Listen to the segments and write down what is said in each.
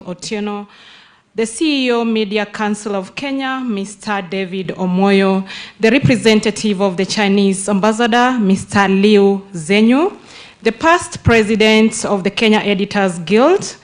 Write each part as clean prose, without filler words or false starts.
Otieno, the CEO, Media Council of Kenya, Mr. David Omoyo, the representative of the Chinese ambassador, Mr. Liu Zenyu, the past president of the Kenya Editors Guild,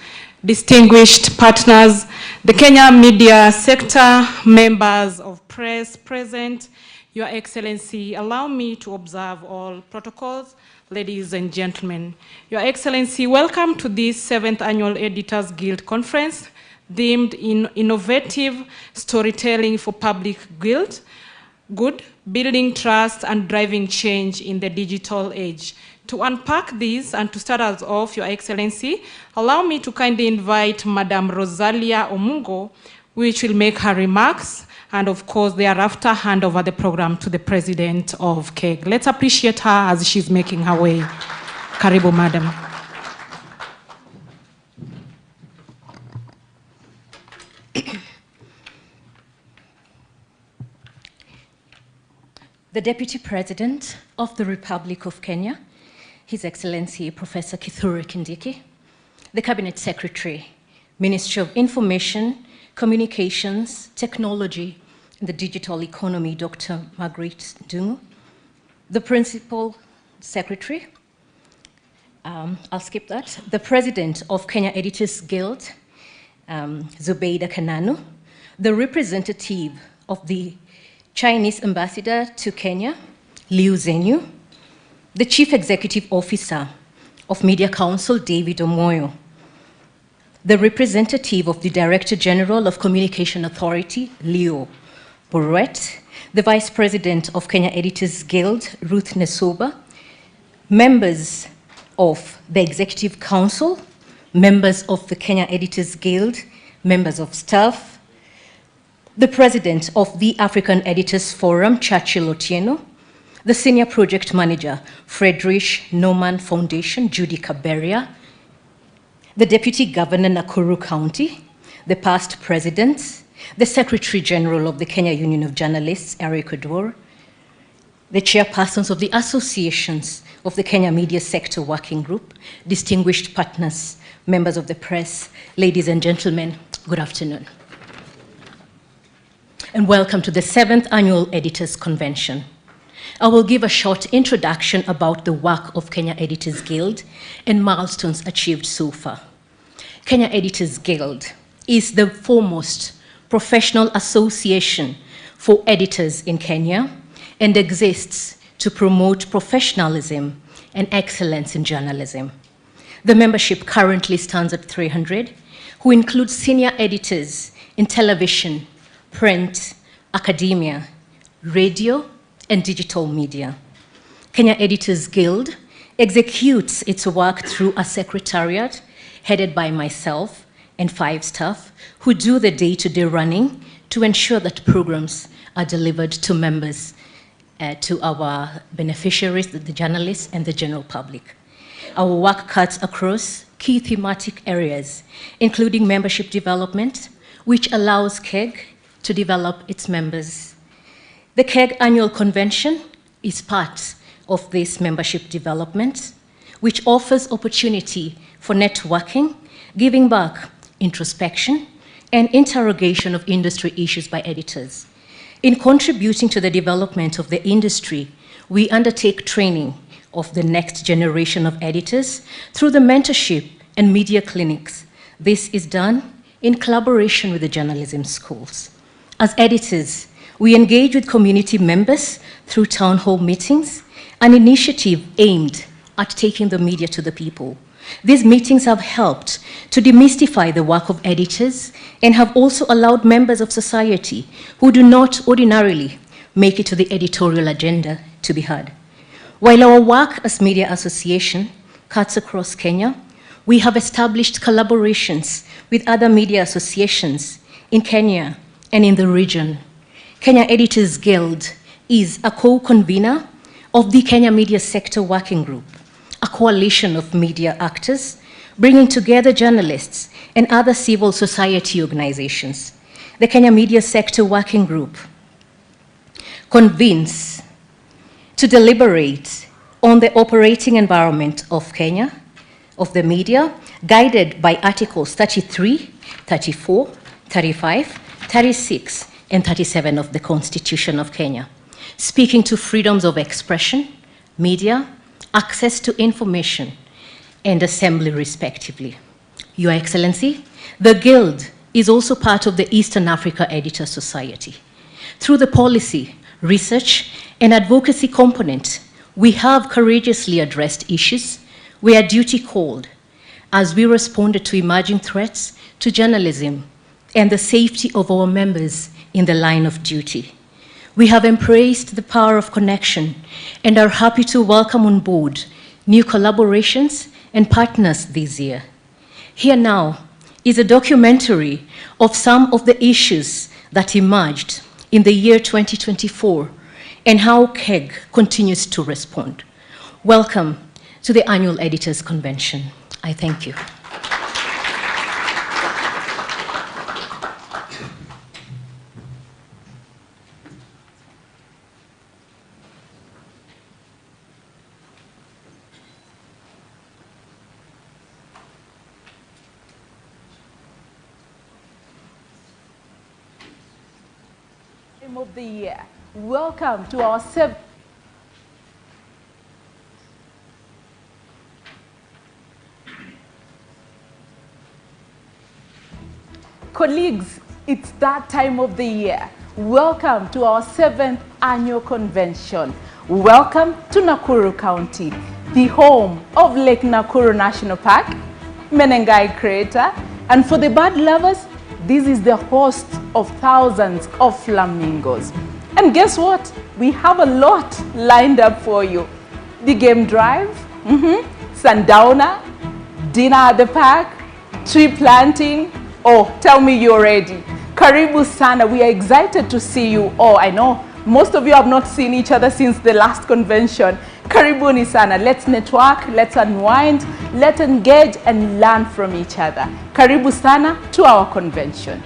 distinguished partners, the Kenya media sector, members of press present, Your Excellency, allow me to observe all protocols. Ladies and gentlemen, Your Excellency, welcome to this 7th Annual Editors Guild Conference, deemed innovative storytelling for public good, building trust and driving change in the digital age. To unpack this and to start us off, Your Excellency, allow me to kindly invite Madam Rosalia Omungo, which will make her remarks, and of course, thereafter, hand over the program to the President of KEG. Let's appreciate her as she's making her way. Karibu, Madam. The Deputy President of the Republic of Kenya, His Excellency Professor Kithure Kindiki, the Cabinet Secretary, Ministry of Information, Communications, Technology, and the Digital Economy, Dr. Margaret Dungu, the Principal Secretary, I'll skip that, the President of Kenya Editors Guild, Zubeida Kananu, the representative of the Chinese Ambassador to Kenya, Liu Zenyu, the Chief Executive Officer of Media Council, David Omoyo, the representative of the Director General of Communication Authority, Leo Boruet, the Vice President of Kenya Editors Guild, Ruth Nesoba, members of the Executive Council, members of the Kenya Editors Guild, members of staff, the President of the African Editors Forum, Churchill Otieno, the Senior Project Manager, Friedrich Naumann Foundation, Judy Kaberia, the Deputy Governor, Nakuru County, the past presidents, the Secretary General of the Kenya Union of Journalists, Eric Odor, the chairpersons of the associations of the Kenya Media Sector Working Group, distinguished partners, members of the press, ladies and gentlemen, good afternoon. And welcome to the 7th Annual Editors Convention. I will give a short introduction about the work of Kenya Editors Guild and milestones achieved so far. Kenya Editors Guild is the foremost professional association for editors in Kenya and exists to promote professionalism and excellence in journalism. The membership currently stands at 300, who include senior editors in television, print, academia, radio, and digital media. Kenya Editors Guild executes its work through a secretariat headed by myself and 5 staff who do the day-to-day running to ensure that programs are delivered to members, to our beneficiaries, the journalists, and the general public. Our work cuts across key thematic areas, including membership development, which allows KEG to develop its members. The KEG Annual Convention is part of this membership development, which offers opportunity for networking, giving back, introspection, and interrogation of industry issues by editors. In contributing to the development of the industry, we undertake training of the next generation of editors through the mentorship and media clinics. This is done in collaboration with the journalism schools. As editors, we engage with community members through town hall meetings, an initiative aimed at taking the media to the people. These meetings have helped to demystify the work of editors and have also allowed members of society who do not ordinarily make it to the editorial agenda to be heard. While our work as media association cuts across Kenya, we have established collaborations with other media associations in Kenya and in the region. Kenya Editors Guild is a co-convener of the Kenya Media Sector Working Group, a coalition of media actors bringing together journalists and other civil society organizations. The Kenya Media Sector Working Group convenes to deliberate on the operating environment of Kenya, of the media, guided by Articles 33 34, 35, 36, and 37 of the Constitution of Kenya, speaking to freedoms of expression, media, access to information, and assembly, respectively. Your Excellency, the Guild is also part of the Eastern Africa Editor Society. Through the policy, research, and advocacy component, we have courageously addressed issues where duty called, as we responded to emerging threats to journalism and the safety of our members in the line of duty. We have embraced the power of connection and are happy to welcome on board new collaborations and partners this year. Here now is a documentary of some of the issues that emerged in the year 2024 and how KEG continues to respond. Welcome to the Annual Editors Convention. I thank you. Of the year. Welcome to our seventh. Colleagues, it's that time of the year. Welcome to our 7th annual convention. Welcome to Nakuru County, the home of Lake Nakuru National Park, Menengai Crater, and for the bird lovers, this is the host of thousands of flamingos. And guess what? We have a lot lined up for you. The game drive, sundowner, dinner at the park, tree planting. Oh, tell me you're ready. Karibu sana. We are excited to see you. Oh, I know most of you have not seen each other since the last convention. Karibuni sana. Let's network, let's unwind, let's engage and learn from each other. Karibu sana to our convention.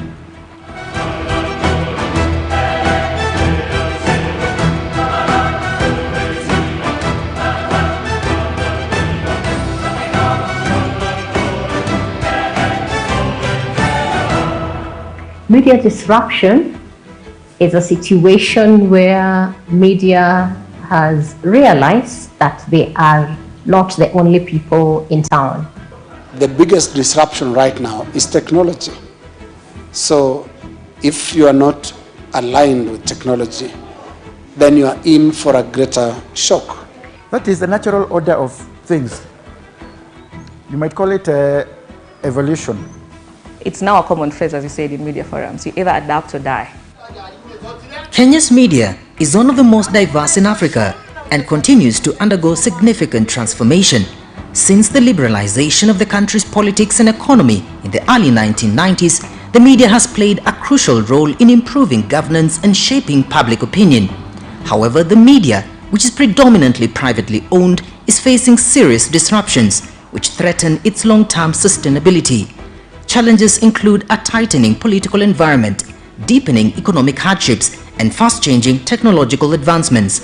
Media disruption is a situation where media has realized that they are not the only people in town. The biggest disruption right now is technology. So if you are not aligned with technology, then you are in for a greater shock. That is the natural order of things. You might call it evolution. It's now a common phrase, as you said, in media forums. You either adapt or die. Kenya's media is one of the most diverse in Africa and continues to undergo significant transformation. Since the liberalization of the country's politics and economy in the early 1990s, the media has played a crucial role in improving governance and shaping public opinion. However, the media, which is predominantly privately owned, is facing serious disruptions which threaten its long-term sustainability. Challenges include a tightening political environment, deepening economic hardships, and fast-changing technological advancements.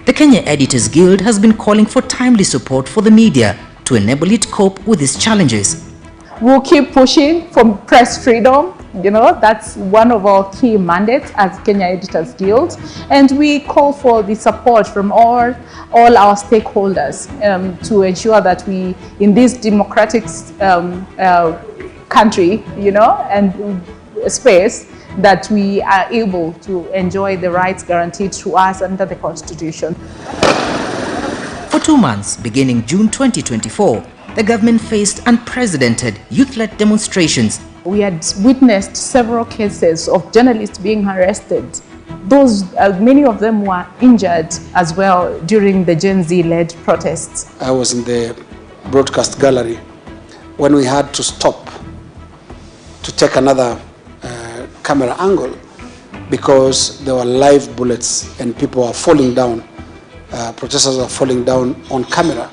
The Kenya Editors Guild has been calling for timely support for the media to enable it cope with these challenges. We'll keep pushing for press freedom. You know, that's one of our key mandates as Kenya Editors Guild. And we call for the support from all our stakeholders to ensure that we, in this democratic country, you know, and space, that we are able to enjoy the rights guaranteed to us under the Constitution. For 2 months, beginning June 2024, the government faced unprecedented youth-led demonstrations. We had witnessed several cases of journalists being arrested. Those, many of them were injured as well during the Gen Z-led protests. I was in the broadcast gallery when we had to stop to take another camera angle because there were live bullets and people were falling down. Protesters were falling down on camera.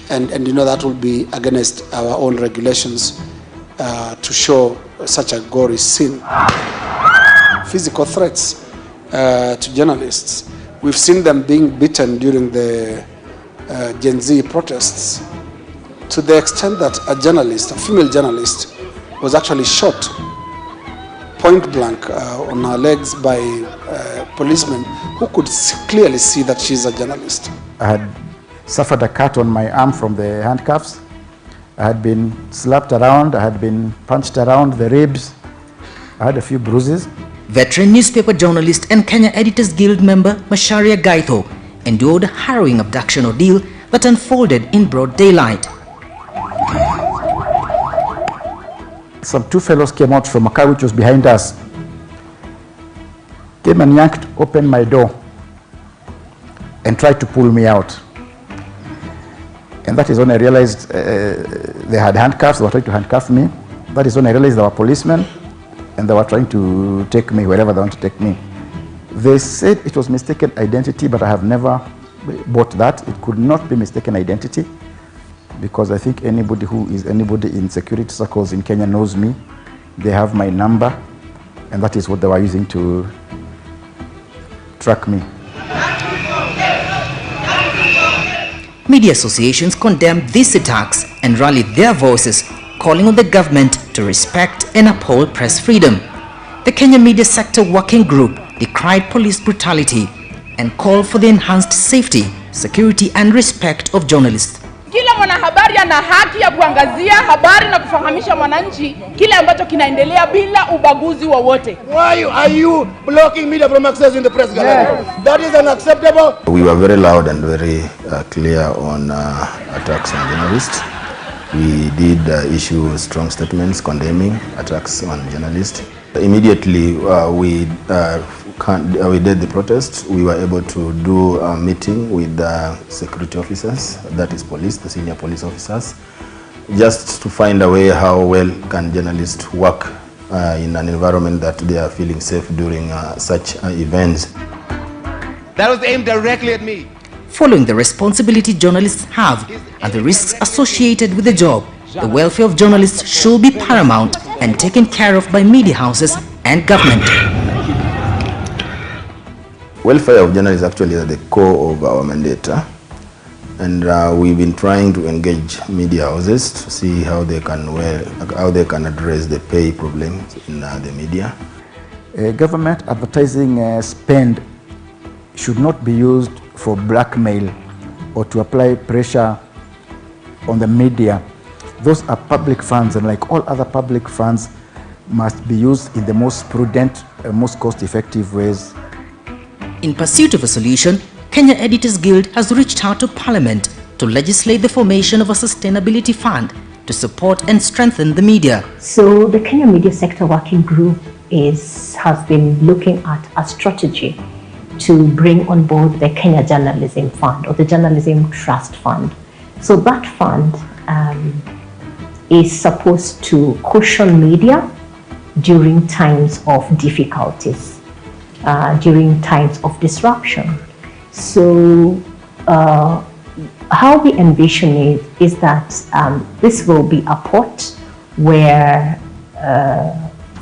And you know that will be against our own regulations to show such a gory scene. Physical threats to journalists. We've seen them being beaten during the Gen Z protests to the extent that a journalist, a female journalist, was actually shot point blank on her legs by policemen who could clearly see that she's a journalist. I had suffered a cut on my arm from the handcuffs. I had been slapped around, I had been punched around the ribs. I had a few bruises. Veteran newspaper journalist and Kenya Editors Guild member Macharia Gaitho endured a harrowing abduction ordeal that unfolded in broad daylight. Some two fellows came out from a car which was behind us, came and yanked open my door and tried to pull me out. And that is when I realized they had handcuffs, they were trying to handcuff me. That is when I realized they were policemen and they were trying to take me wherever they want to take me. They said it was mistaken identity, but I have never bought that. It could not be mistaken identity, because I think anybody who is anybody in security circles in Kenya knows me. They have my number, and that is what they were using to track me. Media associations condemned these attacks and rallied their voices, calling on the government to respect and uphold press freedom. The Kenya Media Sector Working Group decried police brutality and called for the enhanced safety, security and respect of journalists. Kila mwanahabari ana haki ya kuangazia habari na kufahamisha mwananchi kile ambacho kinaendelea bila ubaguzi wowote. Why are you blocking media from accessing the press gallery? Yes. That is unacceptable. We were very loud and very clear on attacks on journalists. We did issue strong statements condemning attacks on journalists. Immediately we did the protest. We were able to do a meeting with the security officers, that is police, the senior police officers, just to find a way how well can journalists work in an environment that they are feeling safe during such events. That was aimed directly at me. Following the responsibility journalists have and the risks associated with the job, the welfare of journalists should be paramount and taken care of by media houses and government. Welfare of journalists actually is at the core of our mandate, and we've been trying to engage media houses to see how they can address the pay problems in the media. Government advertising spend should not be used for blackmail or to apply pressure on the media. Those are public funds, and like all other public funds, must be used in the most prudent, most cost-effective ways. In pursuit of a solution, Kenya Editors Guild has reached out to Parliament to legislate the formation of a sustainability fund to support and strengthen the media. So the Kenya Media Sector Working Group has been looking at a strategy to bring on board the Kenya Journalism Fund or the Journalism Trust Fund. So that fund is supposed to cushion media during times of difficulties, during times of disruption. So how we envision it is that this will be a pot where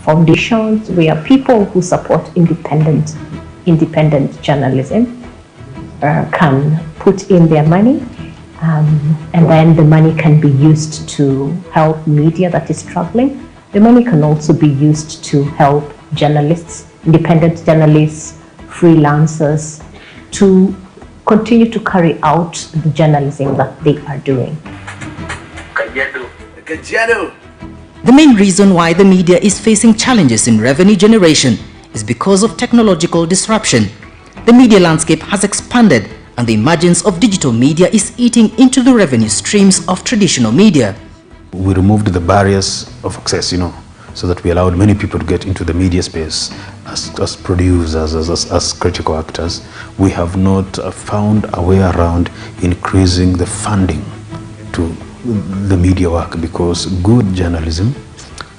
foundations, where people who support independent journalism can put in their money, and then the money can be used to help media that is struggling. The money can also be used to help journalists, independent journalists, freelancers, to continue to carry out the journalism that they are doing. The main reason why the media is facing challenges in revenue generation is because of technological disruption. The media landscape has expanded and the emergence of digital media is eating into the revenue streams of traditional media. We removed the barriers of access, so that we allowed many people to get into the media space as producers, as critical actors. We have not found a way around increasing the funding to the media work, because good journalism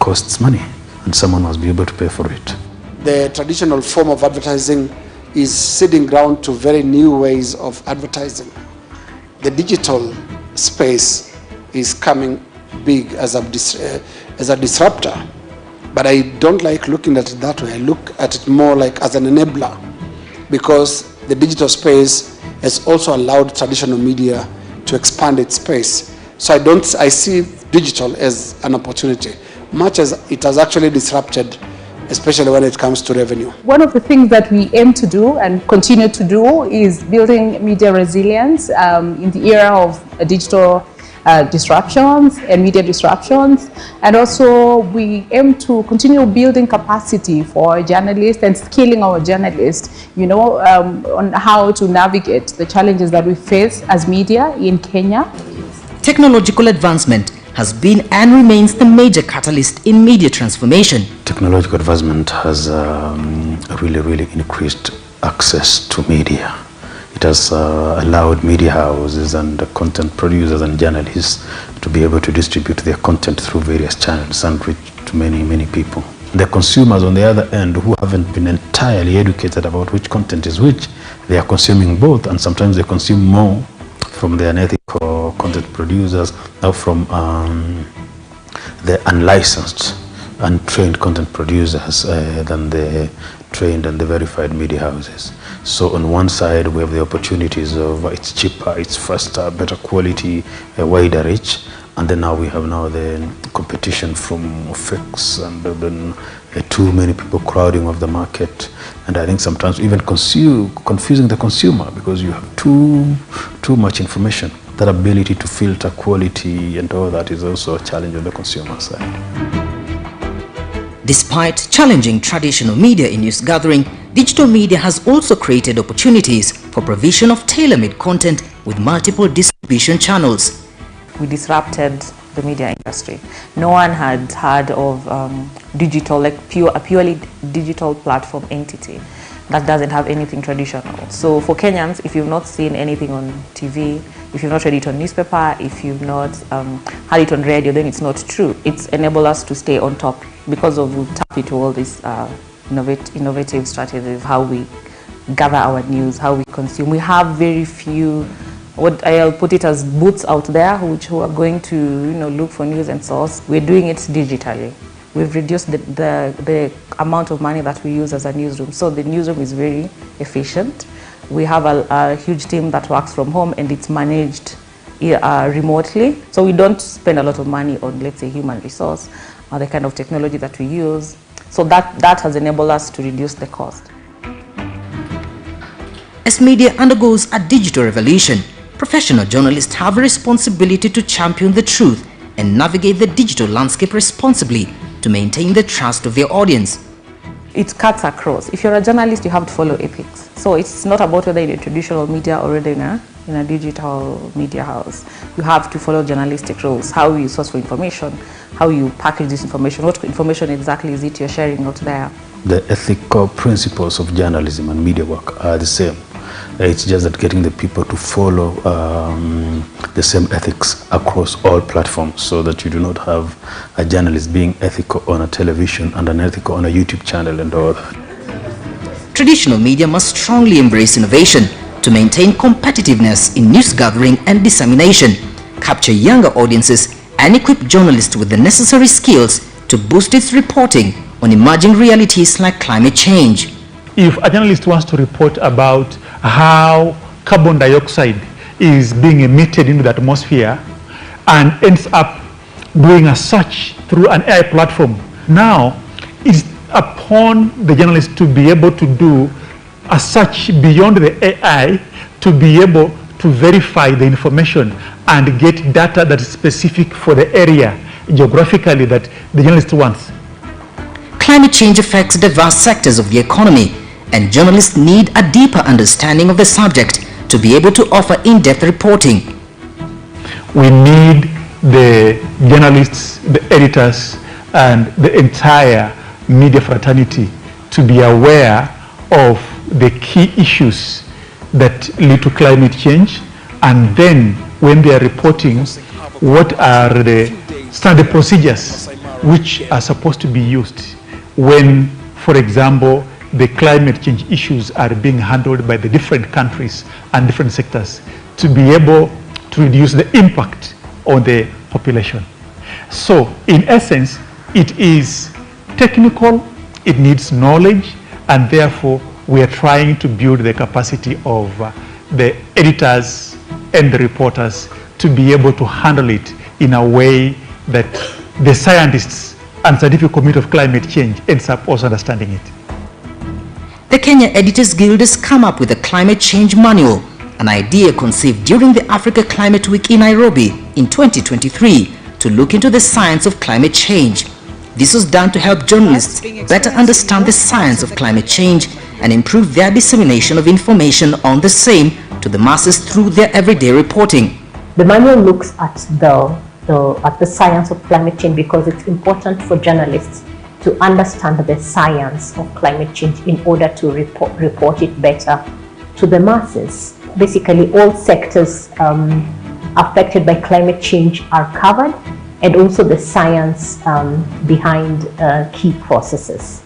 costs money and someone must be able to pay for it. The traditional form of advertising is ceding ground to very new ways of advertising. The digital space is coming big as a disruptor, but I don't like looking at it that way. I look at it more like as an enabler, because the digital space has also allowed traditional media to expand its space. So I see digital as an opportunity, much as it has actually disrupted, especially when it comes to revenue. One of the things that we aim to do and continue to do is building media resilience in the era of digital disruptions and media disruptions. And also we aim to continue building capacity for journalists and skilling our journalists, on how to navigate the challenges that we face as media in Kenya. Technological advancement has been and remains the major catalyst in media transformation. Technological advancement has really increased access to media. It has allowed media houses and content producers and journalists to be able to distribute their content through various channels and reach to many people. The consumers on the other end, who haven't been entirely educated about which content is which, they are consuming both, and sometimes they consume more from the unethical content producers or from the unlicensed, untrained content producers than the trained and the verified media houses. So on one side we have the opportunities of it's cheaper, it's faster, better quality, a wider reach, and then now we have the competition from fakes and then too many people crowding off the market, and I think sometimes even confusing the consumer because you have too much information. That ability to filter quality and all that is also a challenge on the consumer side. Despite challenging traditional media in news gathering, digital media has also created opportunities for provision of tailor-made content with multiple distribution channels. We disrupted the media industry. No one had heard of digital, like a purely digital platform entity that doesn't have anything traditional. So for Kenyans, if you've not seen anything on TV, if you've not read it on newspaper, if you've not heard it on radio, then it's not true. It's enabled us to stay on top because of we tap into all these innovative strategies, how we gather our news, how we consume. We have very few, what I'll put it as boots out there, who are going to look for news and source. We're doing it digitally. We've reduced the amount of money that we use as a newsroom. So the newsroom is very efficient. We have a huge team that works from home and it's managed remotely. So we don't spend a lot of money on, let's say, human resource or the kind of technology that we use. So that has enabled us to reduce the cost. As media undergoes a digital revolution, professional journalists have a responsibility to champion the truth and navigate the digital landscape responsibly to maintain the trust of their audience. It cuts across. If you're a journalist, you have to follow ethics. So it's not about whether in a traditional media or whether in a digital media house. You have to follow journalistic rules, how you source for information, how you package this information, what information exactly is it you're sharing out there. The ethical principles of journalism and media work are the same. It's just that getting the people to follow the same ethics across all platforms, so that you do not have a journalist being ethical on a television and unethical on a YouTube channel and all that. Traditional media must strongly embrace innovation to maintain competitiveness in news gathering and dissemination, capture younger audiences, and equip journalists with the necessary skills to boost its reporting on emerging realities like climate change. If a journalist wants to report about how carbon dioxide is being emitted into the atmosphere and ends up doing a search through an AI platform, now it's upon the journalist to be able to do a search beyond the AI to be able to verify the information and get data that is specific for the area geographically that the journalist wants. Climate change affects diverse sectors of the economy, and journalists need a deeper understanding of the subject to be able to offer in-depth reporting. We need the journalists, the editors, and the entire media fraternity to be aware of the key issues that lead to climate change, and then when they are reporting, what are the standard procedures which are supposed to be used when, for example, the climate change issues are being handled by the different countries and different sectors to be able to reduce the impact on the population. So in essence, it is technical, it needs knowledge, and therefore we are trying to build the capacity of the editors and the reporters to be able to handle it in a way that the scientists and Scientific Committee of Climate Change ends up also understanding it. The Kenya Editors Guild has come up with a climate change manual, an idea conceived during the Africa Climate Week in Nairobi in 2023 to look into the science of climate change. This was done to help journalists better understand the science of climate change and improve their dissemination of information on the same to the masses through their everyday reporting. The manual looks at the science of climate change because it's important for journalists to understand the science of climate change in order to report it better to the masses. Basically, all sectors affected by climate change are covered, and also the science behind key processes.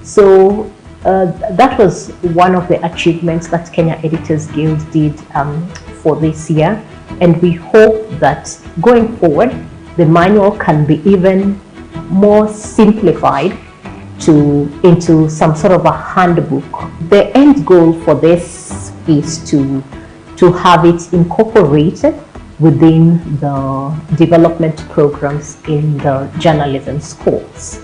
So that was one of the achievements that Kenya Editors Guild did for this year, and we hope that going forward the manual can be even more simplified into some sort of a handbook. The end goal for this is to have it incorporated within the development programs in the journalism schools.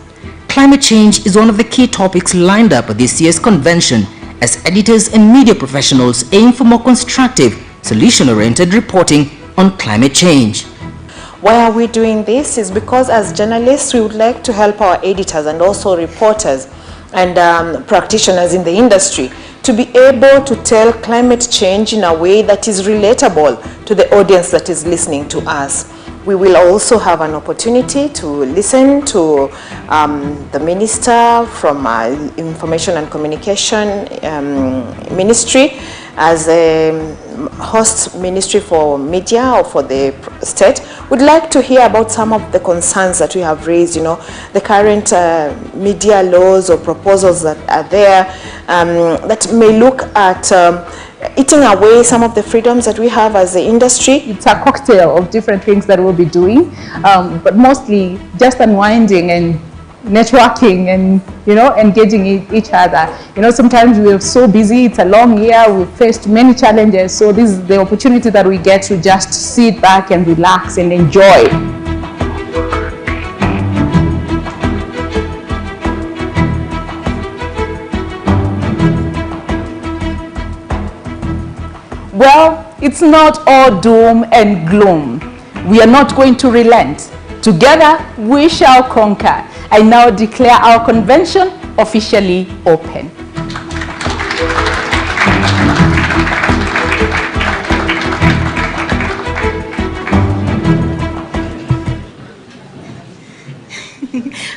Climate change is one of the key topics lined up at this year's convention as editors and media professionals aim for more constructive, solution-oriented reporting on climate change. Why are we doing this? Is because as journalists we would like to help our editors and also reporters and practitioners in the industry to be able to tell climate change in a way that is relatable to the audience that is listening to us. We will also have an opportunity to listen to the minister from Information and Communication Ministry as a host ministry for media or for the state. We'd like to hear about some of the concerns that we have raised, the current media laws or proposals that are there that may look at eating away some of the freedoms that we have as the industry. It's a cocktail of different things that we'll be doing, but mostly just unwinding and networking and engaging each other. Sometimes we're so busy, it's a long year, we've faced many challenges, so this is the opportunity that we get to just sit back and relax and enjoy. Well, it's not all doom and gloom. We are not going to relent. Together, we shall conquer. I now declare our convention officially open.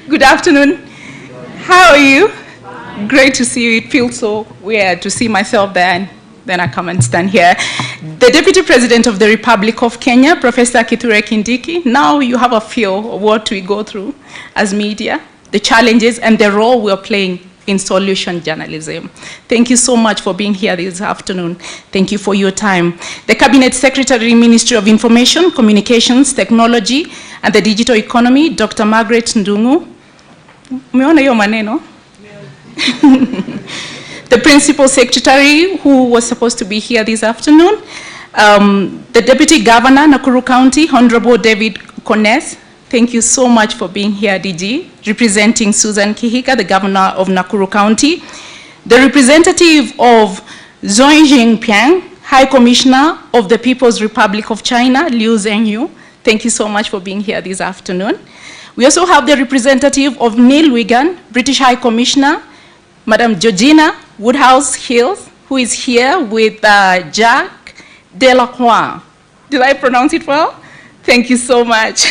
Good afternoon. How are you? Great to see you. It feels so weird to see myself there and then I come and stand here. The Deputy President of the Republic of Kenya, Professor Kindiki, now you have a feel of what we go through as media, the challenges and the role we're playing in solution journalism. Thank you so much for being here this afternoon. Thank you for your time. The Cabinet Secretary, Ministry of Information, Communications, Technology and the Digital Economy, Dr. Margaret Ndungu. Umeona hiyo maneno? The Principal Secretary, who was supposed to be here this afternoon, the Deputy Governor, Nakuru County, Honorable David Kones. Thank you so much for being here, DG, representing Susan Kihika, the Governor of Nakuru County, the representative of Zhong Jingpiang, High Commissioner of the People's Republic of China, Liu Zhenyu. Thank you so much for being here this afternoon. We also have the representative of Neil Wigan, British High Commissioner, Madam Georgina Woodhouse-Hills, who is here with Jacques Delacroix. Did I pronounce it well? Thank you so much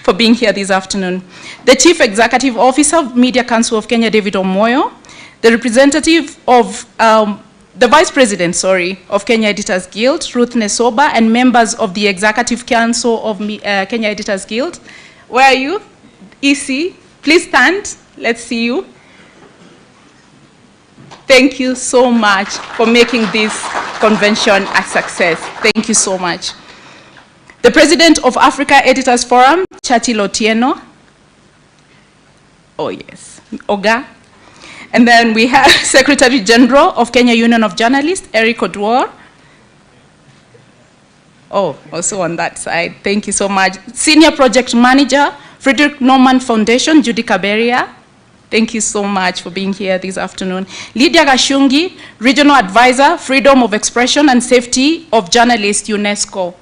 for being here this afternoon. The Chief Executive Officer of Media Council of Kenya, David Omoyo, the representative of, the Vice President, of Kenya Editors Guild, Ruth Nesoba, and members of the Executive Council of Kenya Editors Guild. Where are you? EC, please stand. Let's see you. Thank you so much for making this convention a success. Thank you so much. The President of Africa Editors Forum, Chati Lotieno. Oh yes, Oga. And then we have Secretary General of Kenya Union of Journalists, Eric Odwor. Oh, also on that side. Thank you so much. Senior Project Manager Frederick Norman Foundation, Judy Kaberia. Thank you so much for being here this afternoon. Lydia Gashungi, Regional Advisor, Freedom of Expression and Safety of Journalists, UNESCO.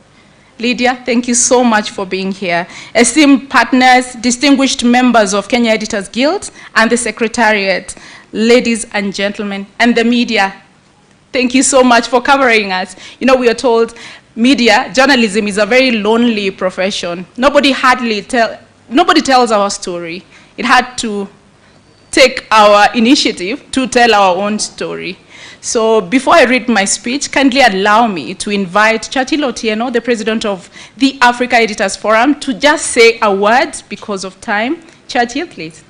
Lydia, thank you so much for being here. Esteemed partners, distinguished members of Kenya Editors Guild and the Secretariat, ladies and gentlemen, and the media, thank you so much for covering us. You know, we are told media, journalism is a very lonely profession. Nobody tells our story. It had to take our initiative to tell our own story. So before I read my speech, kindly allow me to invite Churchill Otieno, the president of the Africa Editors Forum, to just say a word because of time. Churchill, please.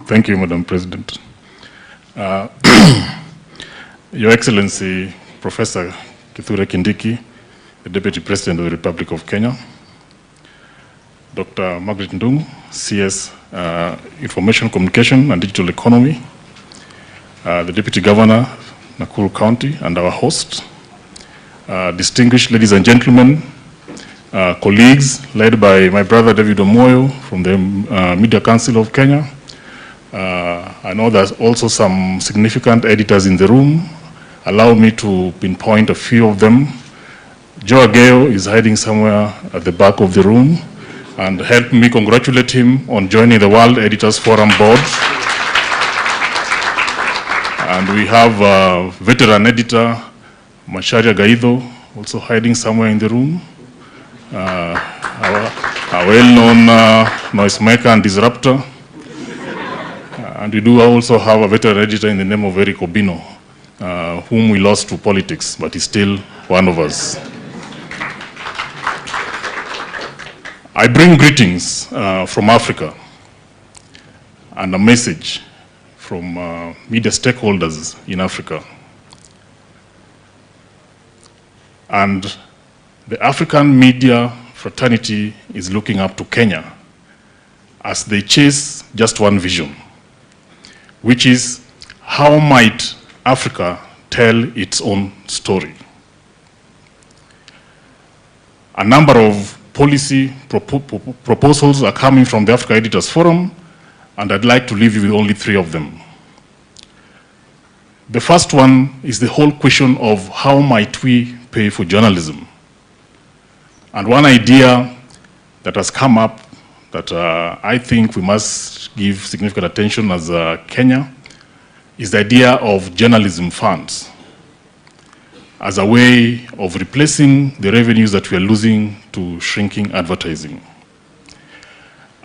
Thank you, Madam President. Your Excellency, Professor Kithure Kindiki, the Deputy President of the Republic of Kenya, Dr. Margaret Ndung, CS, Information Communication and Digital Economy, the Deputy Governor, Nakuru County, and our host, distinguished ladies and gentlemen, colleagues led by my brother David Omoyo from the Media Council of Kenya. I know there's also some significant editors in the room. Allow me to pinpoint a few of them. Joe Ageo is hiding somewhere at the back of the room, and help me congratulate him on joining the World Editors Forum Board. And we have veteran editor Macharia Gaido also hiding somewhere in the room. A well-known noisemaker and disruptor. And we do also have a veteran editor in the name of Eric Obino, whom we lost to politics, but he's still one of us. I bring greetings from Africa and a message from media stakeholders in Africa. And the African media fraternity is looking up to Kenya as they chase just one vision, which is how might Africa tell its own story. A number of policy proposals are coming from the Africa Editors Forum, and I'd like to leave you with only 3 of them. The first one is the whole question of how might we pay for journalism. And one idea that has come up that I think we must give significant attention as Kenya is the idea of journalism funds as a way of replacing the revenues that we are losing to shrinking advertising.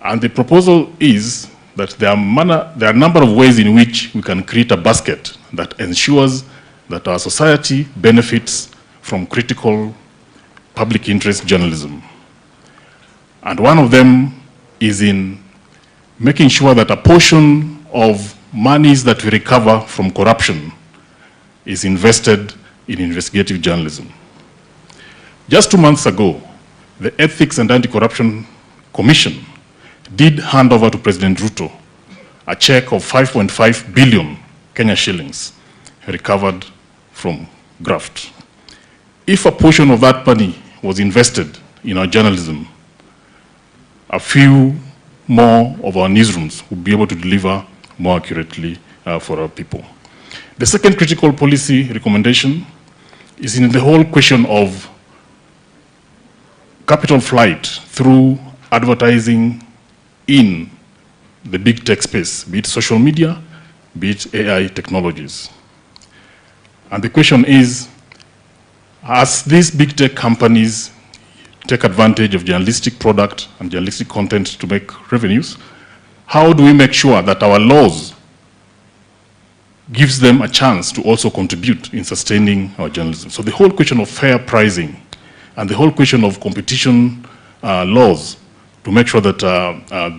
And the proposal is that there are a number of ways in which we can create a basket that ensures that our society benefits from critical public interest journalism. And one of them is in making sure that a portion of monies that we recover from corruption is invested in investigative journalism. Just 2 months ago, the Ethics and Anti-Corruption Commission did hand over to President Ruto a check of 5.5 billion Kenya shillings recovered from graft. If a portion of that money was invested in our journalism, a few more of our newsrooms would be able to deliver more accurately for our people. The second critical policy recommendation is in the whole question of capital flight through advertising in the big tech space, be it social media, be it AI technologies. And the question is, as these big tech companies take advantage of journalistic product and journalistic content to make revenues, how do we make sure that our laws gives them a chance to also contribute in sustaining our journalism? So the whole question of fair pricing and the whole question of competition laws to make sure that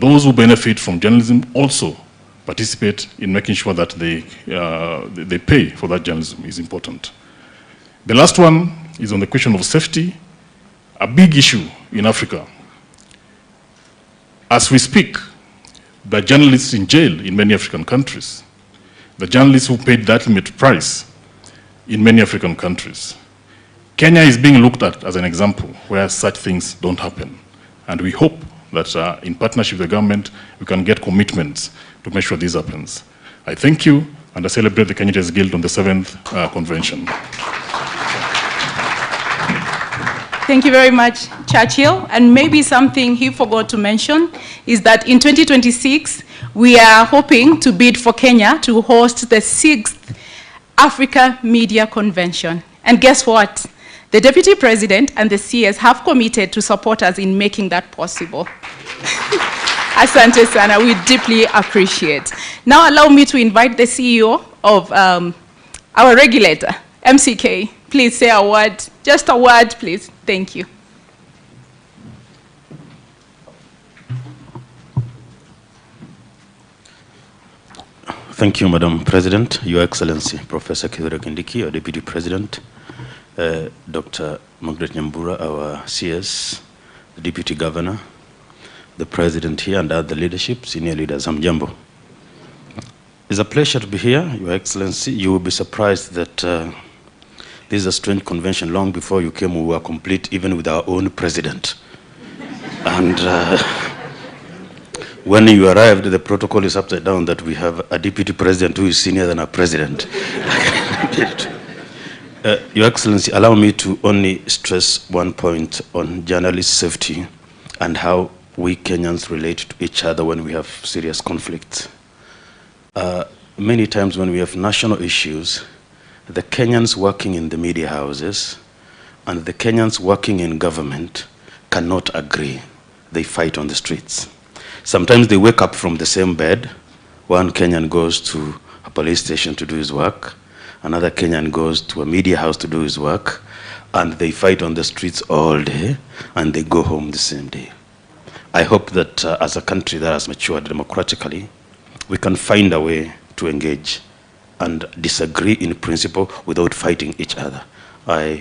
those who benefit from journalism also participate in making sure that they pay for that journalism is important. The last one is on the question of safety, a big issue in Africa. As we speak, There are journalists in jail in many African countries. The journalists who paid the ultimate price in many African countries. Kenya is being looked at as an example where such things don't happen. And we hope that in partnership with the government, we can get commitments to make sure this happens. I thank you, and I celebrate the Kenya Editors Guild on the 7th convention. Thank you very much, Churchill. And maybe something he forgot to mention is that in 2026, we are hoping to bid for Kenya to host the 6th Africa Media Convention. And guess what? The Deputy President and the CS have committed to support us in making that possible. Asante sana, we deeply appreciate. Now allow me to invite the CEO of our regulator, MCK. Please say a word, just a word, please. Thank you. Thank you, Madam President, Your Excellency, Professor Kindiki, our Deputy President, Dr. Margaret Nyambura, our CS, the Deputy Governor, the President here, and other leadership, senior leaders. Hamjambo. It's a pleasure to be here, Your Excellency. You will be surprised that this is a strange convention. Long before you came, we were complete, even with our own president. And when you arrived, the protocol is upside down that we have a deputy president who is senior than our president. Your Excellency, allow me to only stress one point on journalist safety and how we Kenyans relate to each other when we have serious conflicts. Many times when we have national issues, the Kenyans working in the media houses and the Kenyans working in government cannot agree. They fight on the streets. Sometimes they wake up from the same bed. One Kenyan goes to a police station to do his work. Another Kenyan goes to a media house to do his work. And they fight on the streets all day, and they go home the same day. I hope that as a country that has matured democratically, we can find a way to engage and disagree in principle without fighting each other.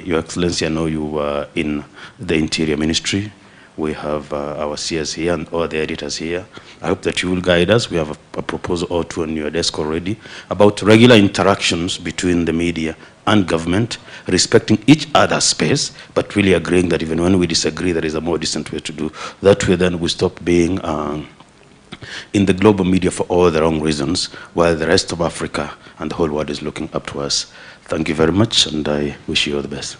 Your Excellency, I know you were in the Interior Ministry. We have our CS here and all the editors here. I hope that you will guide us. We have a proposal or two on your desk already about regular interactions between the media and government, respecting each other's space, but really agreeing that even when we disagree, there is a more decent way to do. That way then we stop being in the global media for all the wrong reasons, while the rest of Africa and the whole world is looking up to us. Thank you very much, and I wish you all the best.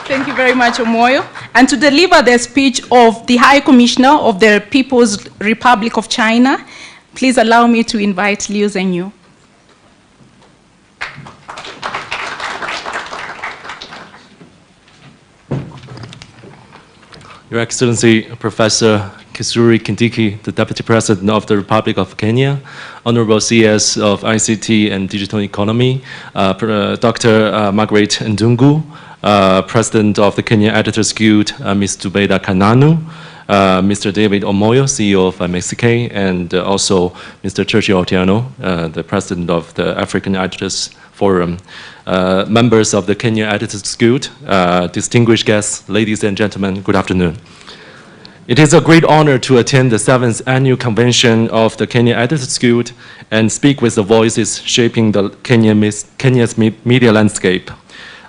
Thank you very much, Omoyo. And to deliver the speech of the High Commissioner of the People's Republic of China, please allow me to invite Liu Zhenyu. Your Excellency, Professor Kindiki, the Deputy President of the Republic of Kenya, Honorable CS of ICT and Digital Economy, Dr. Margaret Ndungu, President of the Kenya Editors Guild, Ms. Zubeda Kananu, Mr. David Omoyo, CEO of MCK, and also Mr. Churchill Otieno, the President of the African Editors Forum, members of the Kenya Editors Guild, distinguished guests, ladies and gentlemen, good afternoon. It is a great honor to attend the 7th Annual Convention of the Kenya Editors Guild and speak with the voices shaping the Kenya's media landscape.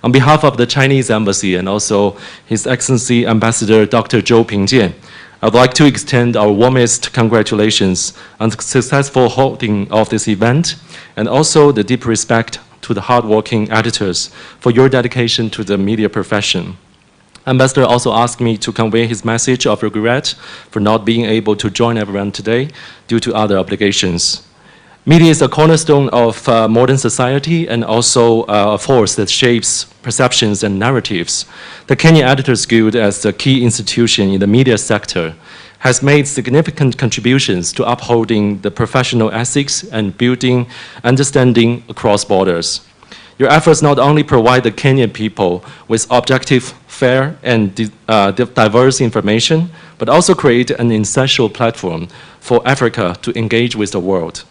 On behalf of the Chinese Embassy and also His Excellency Ambassador Dr. Zhou Pingjian, I would like to extend our warmest congratulations on the successful holding of this event and also the deep respect to the hardworking editors for your dedication to the media profession. Ambassador also asked me to convey his message of regret for not being able to join everyone today due to other obligations. Media is a cornerstone of modern society and also a force that shapes perceptions and narratives. The Kenya Editors Guild, as the key institution in the media sector, has made significant contributions to upholding the professional ethics and building understanding across borders. Your efforts not only provide the Kenyan people with objective, fair, and diverse information, but also create an essential platform for Africa to engage with the world.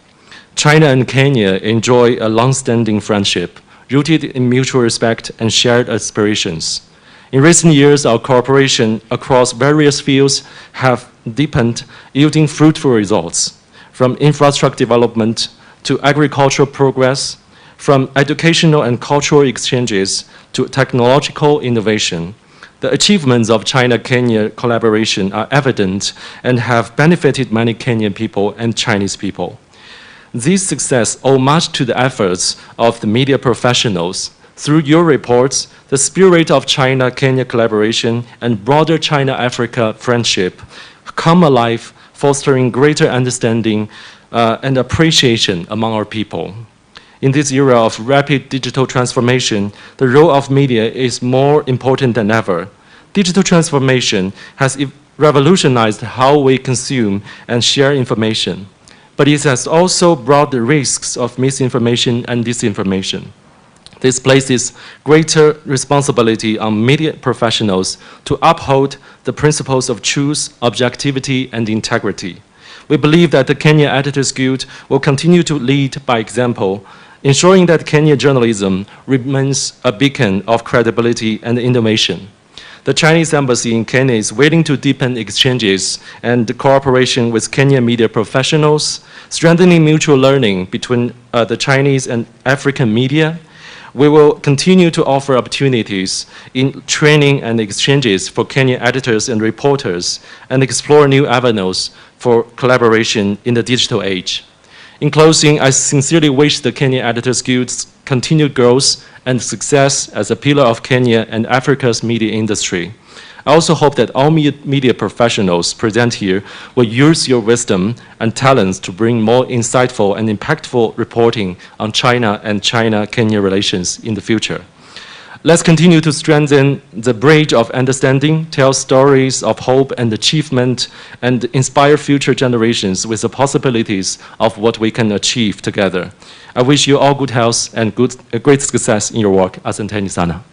China and Kenya enjoy a long-standing friendship rooted in mutual respect and shared aspirations. In recent years, our cooperation across various fields have deepened, yielding fruitful results, from infrastructure development to agricultural progress, from educational and cultural exchanges to technological innovation. The achievements of China-Kenya collaboration are evident and have benefited many Kenyan people and Chinese people. This success owe much to the efforts of the media professionals. Through your reports, the spirit of China-Kenya collaboration and broader China-Africa friendship come alive, fostering greater understanding and appreciation among our people. In this era of rapid digital transformation, the role of media is more important than ever. Digital transformation has revolutionized how we consume and share information, but it has also brought the risks of misinformation and disinformation. This places greater responsibility on media professionals to uphold the principles of truth, objectivity, and integrity. We believe that the Kenya Editors Guild will continue to lead by example, ensuring that Kenya journalism remains a beacon of credibility and innovation. The Chinese embassy in Kenya is willing to deepen exchanges and cooperation with Kenyan media professionals, strengthening mutual learning between the Chinese and African media. We will continue to offer opportunities in training and exchanges for Kenyan editors and reporters and explore new avenues for collaboration in the digital age. In closing, I sincerely wish the Kenya Editors Guild's continued growth and success as a pillar of Kenya and Africa's media industry. I also hope that all media professionals present here will use your wisdom and talents to bring more insightful and impactful reporting on China and China-Kenya relations in the future. Let's continue to strengthen the bridge of understanding, tell stories of hope and achievement, and inspire future generations with the possibilities of what we can achieve together. I wish you all good health and great success in your work. Asanteni sana.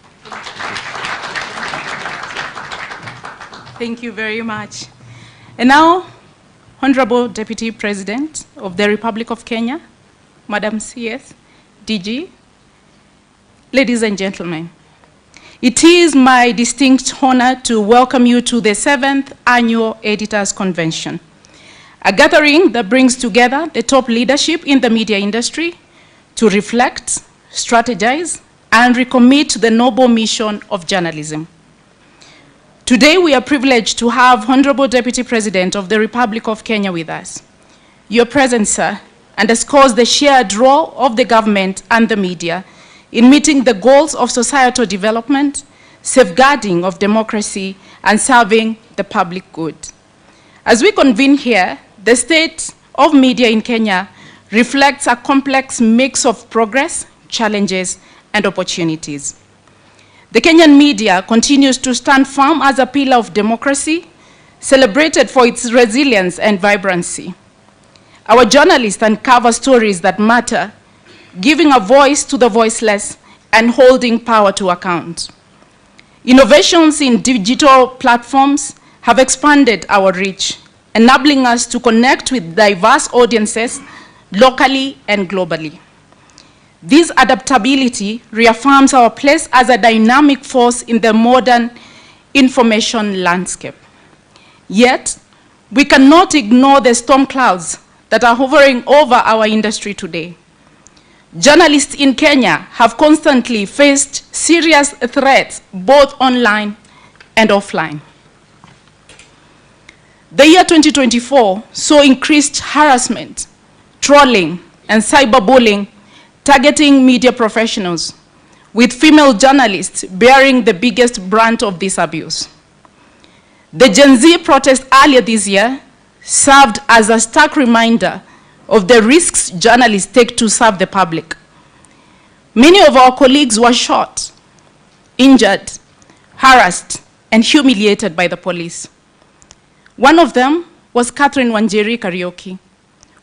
Thank you very much. And now, Honorable Deputy President of the Republic of Kenya, Madam CS, DG, ladies and gentlemen, it is my distinct honor to welcome you to the 7th Annual Editors Convention, a gathering that brings together the top leadership in the media industry to reflect, strategize, and recommit to the noble mission of journalism. Today, we are privileged to have Honorable Deputy President of the Republic of Kenya with us. Your presence, sir, underscores the shared role of the government and the media in meeting the goals of societal development, safeguarding of democracy, and serving the public good. As we convene here, the state of media in Kenya reflects a complex mix of progress, challenges, and opportunities. The Kenyan media continues to stand firm as a pillar of democracy, celebrated for its resilience and vibrancy. Our journalists uncover stories that matter, giving a voice to the voiceless and holding power to account. Innovations in digital platforms have expanded our reach, enabling us to connect with diverse audiences locally and globally. This adaptability reaffirms our place as a dynamic force in the modern information landscape. Yet, we cannot ignore the storm clouds that are hovering over our industry today. Journalists in Kenya have constantly faced serious threats, both online and offline. The year 2024 saw increased harassment, trolling, and cyberbullying targeting media professionals, with female journalists bearing the biggest brunt of this abuse. The Gen Z protest earlier this year served as a stark reminder of the risks journalists take to serve the public. Many of our colleagues were shot, injured, harassed, and humiliated by the police. One of them was Catherine Wanjeri Karaoke,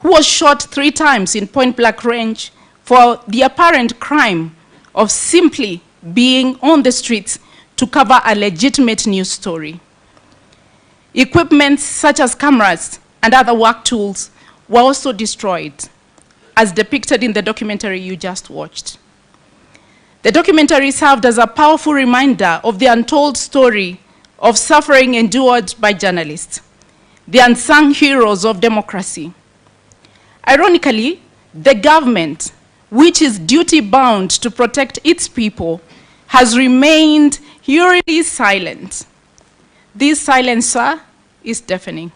who was shot 3 times in point-blank range for the apparent crime of simply being on the streets to cover a legitimate news story. Equipment such as cameras and other work tools were also destroyed, as depicted in the documentary you just watched. The documentary served as a powerful reminder of the untold story of suffering endured by journalists, the unsung heroes of democracy. Ironically, the government, which is duty-bound to protect its people, has remained eerily silent. This silence, sir, is deafening.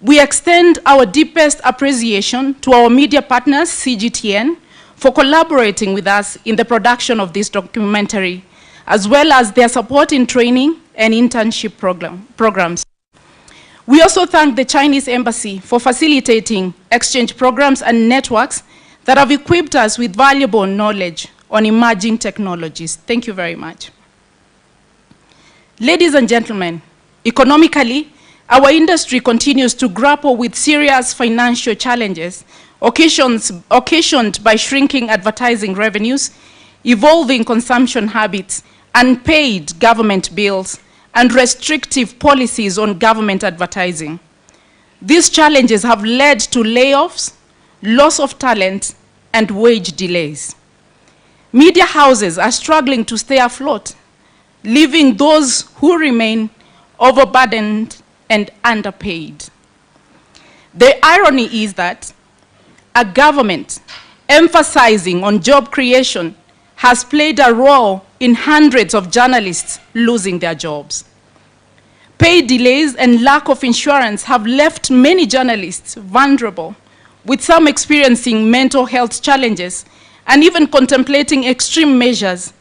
We extend our deepest appreciation to our media partners, CGTN, for collaborating with us in the production of this documentary, as well as their support in training and internship programs. We also thank the Chinese Embassy for facilitating exchange programs and networks that have equipped us with valuable knowledge on emerging technologies. Thank you very much. Ladies and gentlemen, economically, our industry continues to grapple with serious financial challenges occasioned by shrinking advertising revenues, evolving consumption habits, unpaid government bills, and restrictive policies on government advertising. These challenges have led to layoffs, loss of talent, and wage delays. Media houses are struggling to stay afloat, leaving those who remain overburdened and underpaid. The irony is that a government emphasizing on job creation has played a role in hundreds of journalists losing their jobs. Pay delays and lack of insurance have left many journalists vulnerable, with some experiencing mental health challenges and even contemplating extreme measures,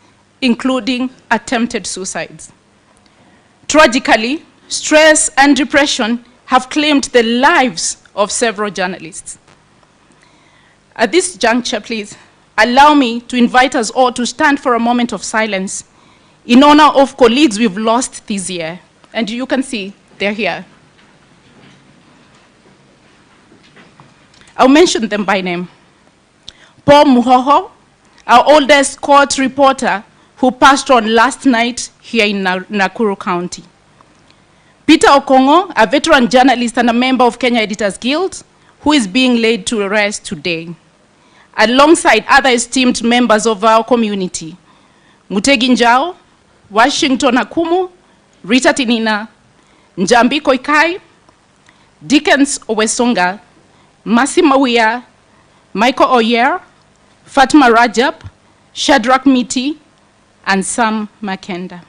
including attempted suicides. Tragically, stress and depression have claimed the lives of several journalists. At this juncture, please, allow me to invite us all to stand for a moment of silence in honor of colleagues we've lost this year. And you can see they're here. I'll mention them by name. Paul Muhoho, our oldest court reporter who passed on last night here in Nakuru County. Peter Okongo, a veteran journalist and a member of Kenya Editors Guild, who is being laid to rest today, alongside other esteemed members of our community, Mutegi Njau, Washington Akumu, Rita Tinina, Njambi Koikai, Dickens Owesonga, Masi Mawia, Michael Oyer, Fatma Rajab, Shadrach Miti, and Sam Makenda.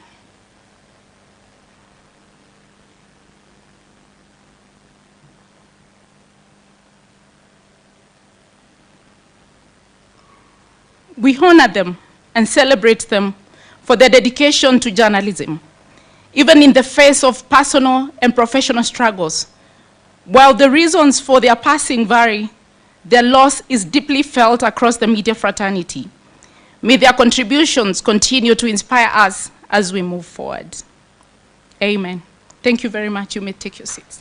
We honor them and celebrate them for their dedication to journalism, even in the face of personal and professional struggles. While the reasons for their passing vary, their loss is deeply felt across the media fraternity. May their contributions continue to inspire us as we move forward. Amen. Thank you very much. You may take your seats.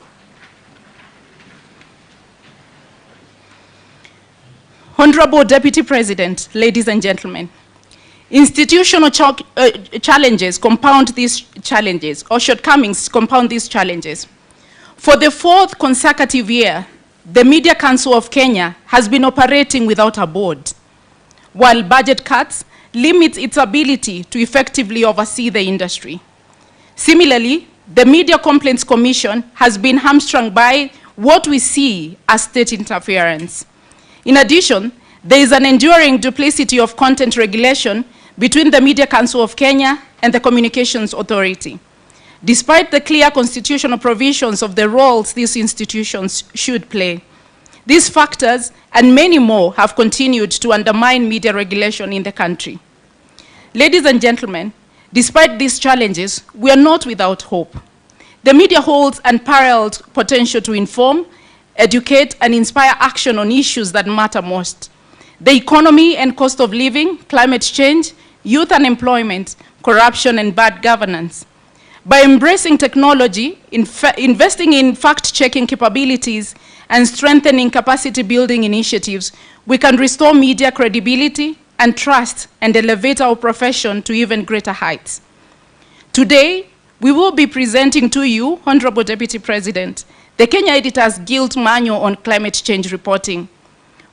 Honorable Deputy President, ladies and gentlemen, institutional challenges compound these challenges, or shortcomings compound these challenges. For the fourth consecutive year, the Media Council of Kenya has been operating without a board, while budget cuts limit its ability to effectively oversee the industry. Similarly, the Media Complaints Commission has been hamstrung by what we see as state interference. In addition, there is an enduring duplicity of content regulation between the Media Council of Kenya and the Communications Authority, despite the clear constitutional provisions of the roles these institutions should play. These factors and many more have continued to undermine media regulation in the country. Ladies and gentlemen, despite these challenges, we are not without hope. The media holds unparalleled potential to inform, educate, and inspire action on issues that matter most: the economy and cost of living, climate change, youth unemployment, corruption, and bad governance. By embracing technology, investing in fact-checking capabilities, and strengthening capacity-building initiatives, we can restore media credibility and trust and elevate our profession to even greater heights. Today, we will be presenting to you, Honorable Deputy President, the Kenya Editors Guild Manual on Climate Change Reporting,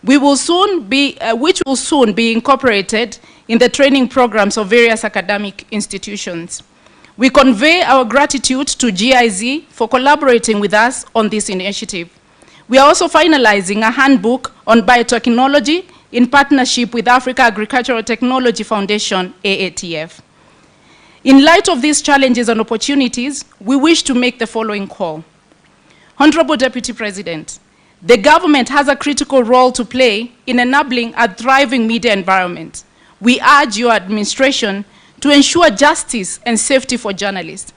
which will soon be incorporated in the training programs of various academic institutions. We convey our gratitude to GIZ for collaborating with us on this initiative. We are also finalizing a handbook on biotechnology in partnership with Africa Agricultural Technology Foundation, AATF. In light of these challenges and opportunities, we wish to make the following call. Honorable Deputy President, the government has a critical role to play in enabling a thriving media environment. We urge your administration to ensure justice and safety for journalists.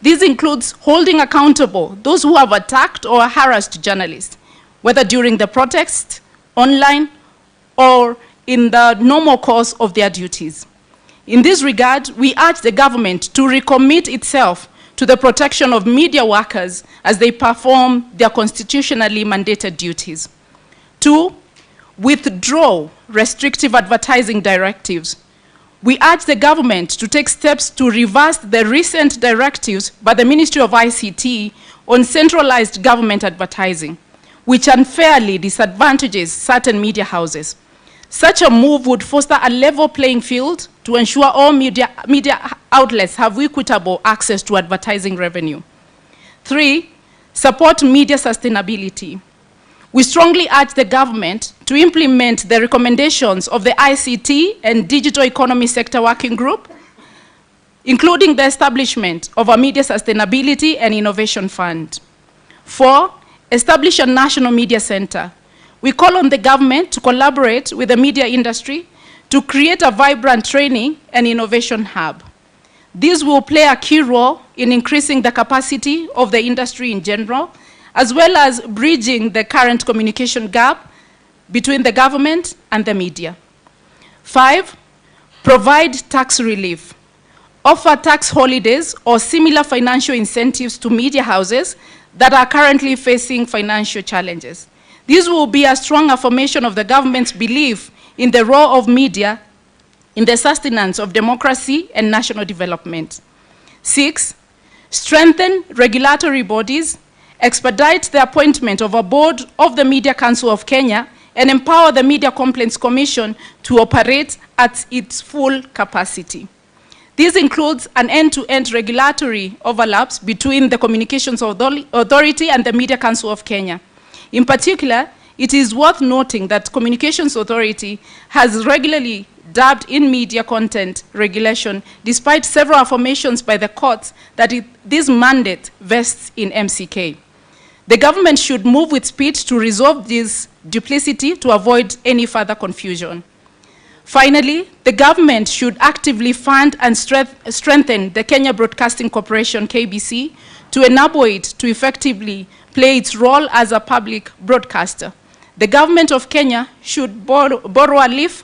This includes holding accountable those who have attacked or harassed journalists, whether during the protest, online, or in the normal course of their duties. In this regard, we urge the government to recommit itself to the protection of media workers as they perform their constitutionally mandated duties. 2, withdraw restrictive advertising directives. We urge the government to take steps to reverse the recent directives by the Ministry of ICT on centralized government advertising, which unfairly disadvantages certain media houses. Such a move would foster a level playing field to ensure all media outlets have equitable access to advertising revenue. 3, support media sustainability. We strongly urge the government to implement the recommendations of the ICT and Digital Economy Sector Working Group, including the establishment of a Media Sustainability and Innovation Fund. 4, establish a National Media Center. We call on the government to collaborate with the media industry to create a vibrant training and innovation hub. This will play a key role in increasing the capacity of the industry in general, as well as bridging the current communication gap between the government and the media. 5, provide tax relief. Offer tax holidays or similar financial incentives to media houses that are currently facing financial challenges. This will be a strong affirmation of the government's belief in the role of media in the sustenance of democracy and national development. 6, strengthen regulatory bodies, expedite the appointment of a board of the Media Council of Kenya, and empower the Media Complaints Commission to operate at its full capacity. This includes an end-to-end regulatory overlaps between the Communications Authority and the Media Council of Kenya. In particular, it is worth noting that Communications Authority has regularly dabbed in media content regulation, despite several affirmations by the courts that this mandate vests in MCK. The government should move with speed to resolve this duplicity to avoid any further confusion. Finally, the government should actively fund and strengthen the Kenya Broadcasting Corporation, KBC, to enable it to effectively play its role as a public broadcaster. The government of Kenya should borrow a leaf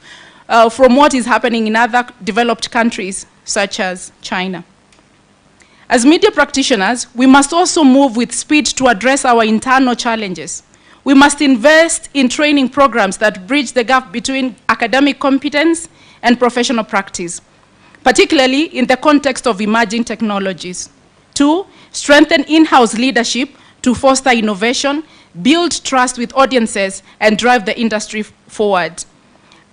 from what is happening in other developed countries, such as China. As media practitioners, we must also move with speed to address our internal challenges. We must invest in training programs that bridge the gap between academic competence and professional practice, particularly in the context of emerging technologies. 2, strengthen in-house leadership to foster innovation, build trust with audiences, and drive the industry forward.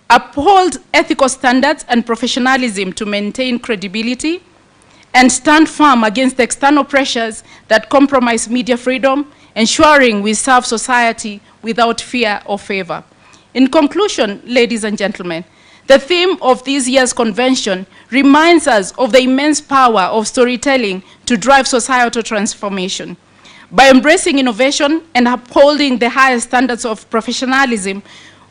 Uphold ethical standards and professionalism to maintain credibility, and stand firm against the external pressures that compromise media freedom, ensuring we serve society without fear or favor. In conclusion, ladies and gentlemen, the theme of this year's convention reminds us of the immense power of storytelling to drive societal transformation. By embracing innovation and upholding the highest standards of professionalism,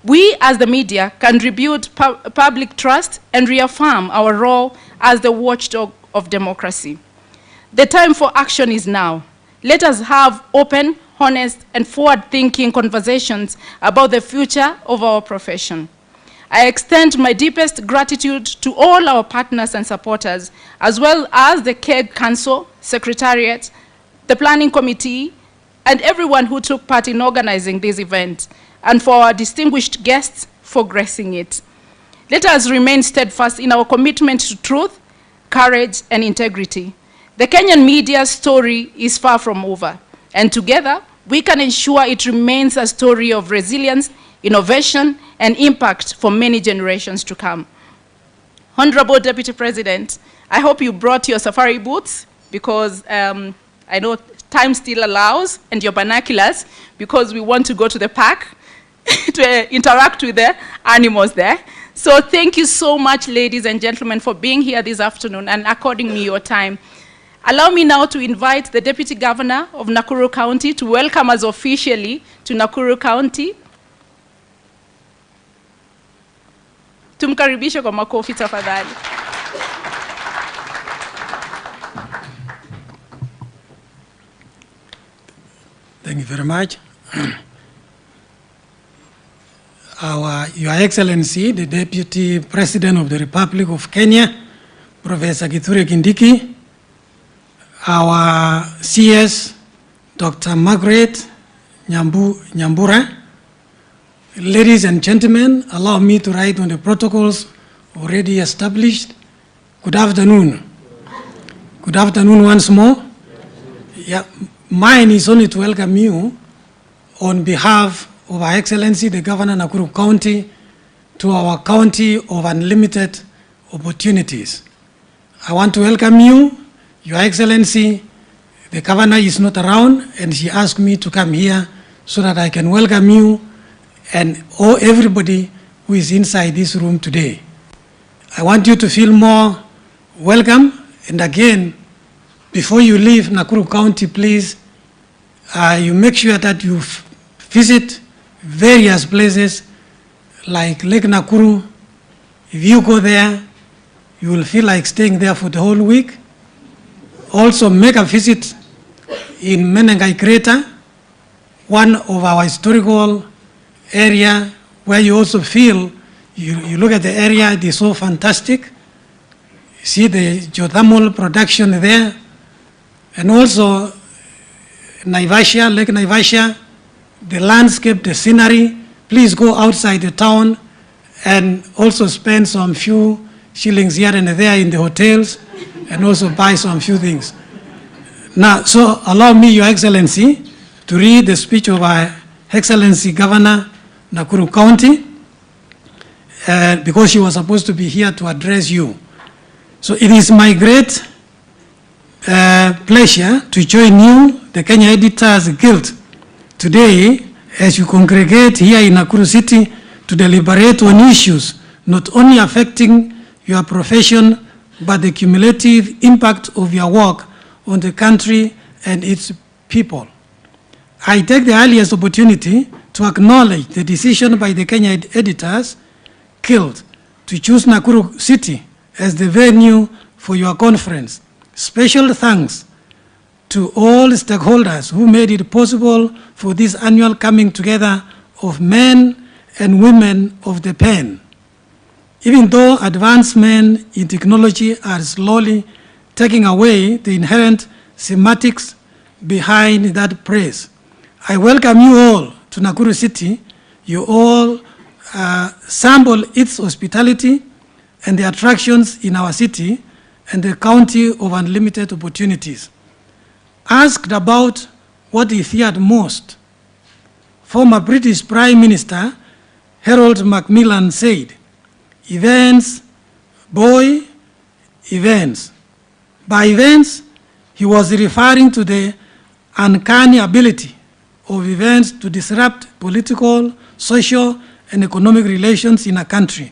we as the media can rebuild public trust and reaffirm our role as the watchdog of democracy. The time for action is now. Let us have open, honest, and forward-thinking conversations about the future of our profession. I extend my deepest gratitude to all our partners and supporters, as well as the KEG Council, Secretariat, the Planning Committee, and everyone who took part in organizing this event, and for our distinguished guests for gracing it. Let us remain steadfast in our commitment to truth, courage, and integrity. The Kenyan media story is far from over, and together we can ensure it remains a story of resilience, innovation, and impact for many generations to come. Honorable Deputy President, I hope you brought your safari boots because I know time still allows, and your binoculars, because we want to go to the park to interact with the animals there. So thank you so much, ladies and gentlemen, for being here this afternoon and according me your time. Allow me now to invite the Deputy Governor of Nakuru County to welcome us officially to Nakuru County. Tumkaribishe kwa makofi tafadhali. Thank you very much. Your Excellency, the Deputy President of the Republic of Kenya, Professor Kindiki, our CS, Dr. Margaret Nyambura, ladies and gentlemen, allow me to write on the protocols already established. Good afternoon. Good afternoon once more. Yeah, mine is only to welcome you on behalf of Our Excellency, the Governor Nakuru County, to our county of unlimited opportunities. I want to welcome you, Your Excellency. The Governor is not around, and she asked me to come here so that I can welcome you and everybody who is inside this room today. I want you to feel more welcome, and again, before you leave Nakuru County, please, you make sure that you visit various places like Lake Nakuru. If you go there, you will feel like staying there for the whole week. Also make a visit in Menengai Crater, one of our historical area where you also feel, you look at the area, it is so fantastic. See the geothermal production there. And also Naivasha, Lake Naivasha, the landscape, the scenery. Please go outside the town and also spend some few shillings here and there in the hotels and also buy some few things. Now, so allow me, Your Excellency, to read the speech of Our Excellency Governor Nakuru County because she was supposed to be here to address you. So it is my great pleasure to join you, the Kenya Editors Guild, today as you congregate here in Nakuru City to deliberate on issues not only affecting your profession but the cumulative impact of your work on the country and its people. I take the earliest opportunity to acknowledge the decision by the Kenya Editors Guild to choose Nakuru City as the venue for your conference. Special thanks to all stakeholders who made it possible for this annual coming together of men and women of the pen. Even though advancements in technology are slowly taking away the inherent semantics behind that praise, I welcome you all to Nakuru City. You all sample its hospitality and the attractions in our city and the county of unlimited opportunities. Asked about what he feared most, former British Prime Minister Harold Macmillan said, "Events, boy, events." By events, he was referring to the uncanny ability of events to disrupt political, social, and economic relations in a country,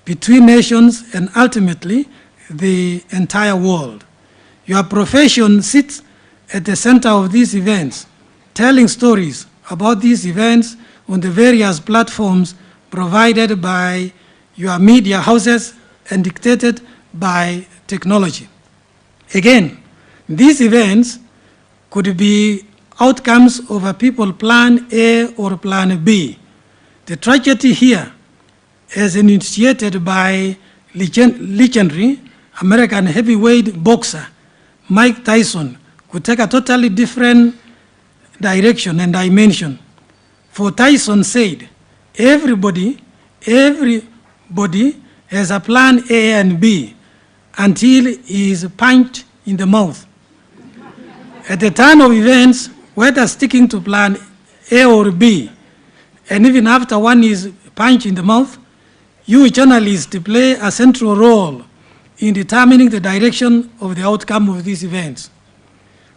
between nations, and ultimately the entire world. Your profession sits at the center of these events, telling stories about these events on the various platforms provided by your media houses and dictated by technology. Again, these events could be outcomes of a people plan A or plan B. The tragedy here, as initiated by legendary American heavyweight boxer Mike Tyson, could take a totally different direction and dimension. For Tyson said, everybody has a plan A and B until he is punched in the mouth. At the turn of events, whether sticking to plan A or B, and even after one is punched in the mouth, you journalists play a central role in determining the direction of the outcome of these events.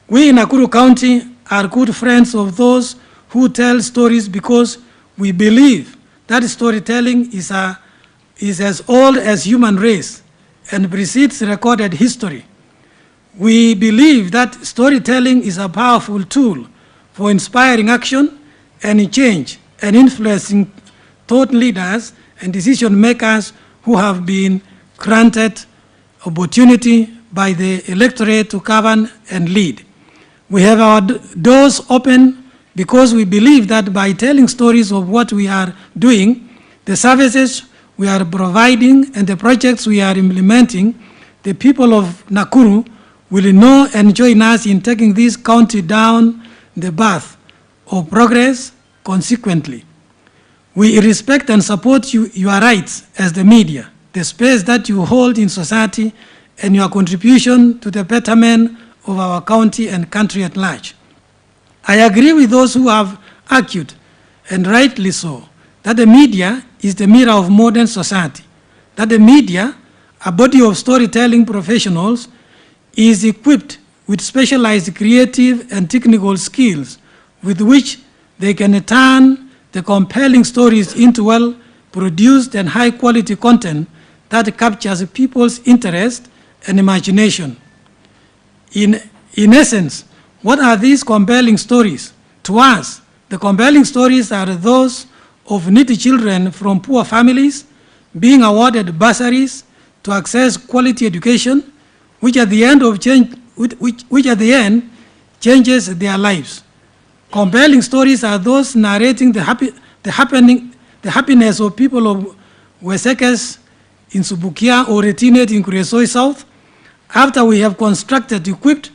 We in Nakuru County are good friends of those who tell stories because we believe that storytelling is as old as human race and precedes recorded history. We believe that storytelling is a powerful tool for inspiring action and change and influencing thought leaders and decision makers who have been granted opportunity by the electorate to govern and lead. We have our doors open because we believe that by telling stories of what we are doing, the services we are providing and the projects we are implementing, the people of Nakuru will know and join us in taking this county down the path of progress consequently. We respect and support your rights as the media, the space that you hold in society, and your contribution to the betterment of our county and country at large. I agree with those who have argued, and rightly so, that the media is the mirror of modern society, that the media, a body of storytelling professionals, is equipped with specialized creative and technical skills with which they can turn the compelling stories into well-produced and high-quality content that captures people's interest and imagination. In essence, what are these compelling stories? To us, the compelling stories are those of needy children from poor families being awarded bursaries to access quality education, which at the end changes their lives. Compelling stories are those narrating the happiness of people of Wesekes in Subukia or Retinet in Kuresoi South, after we have constructed, equipped,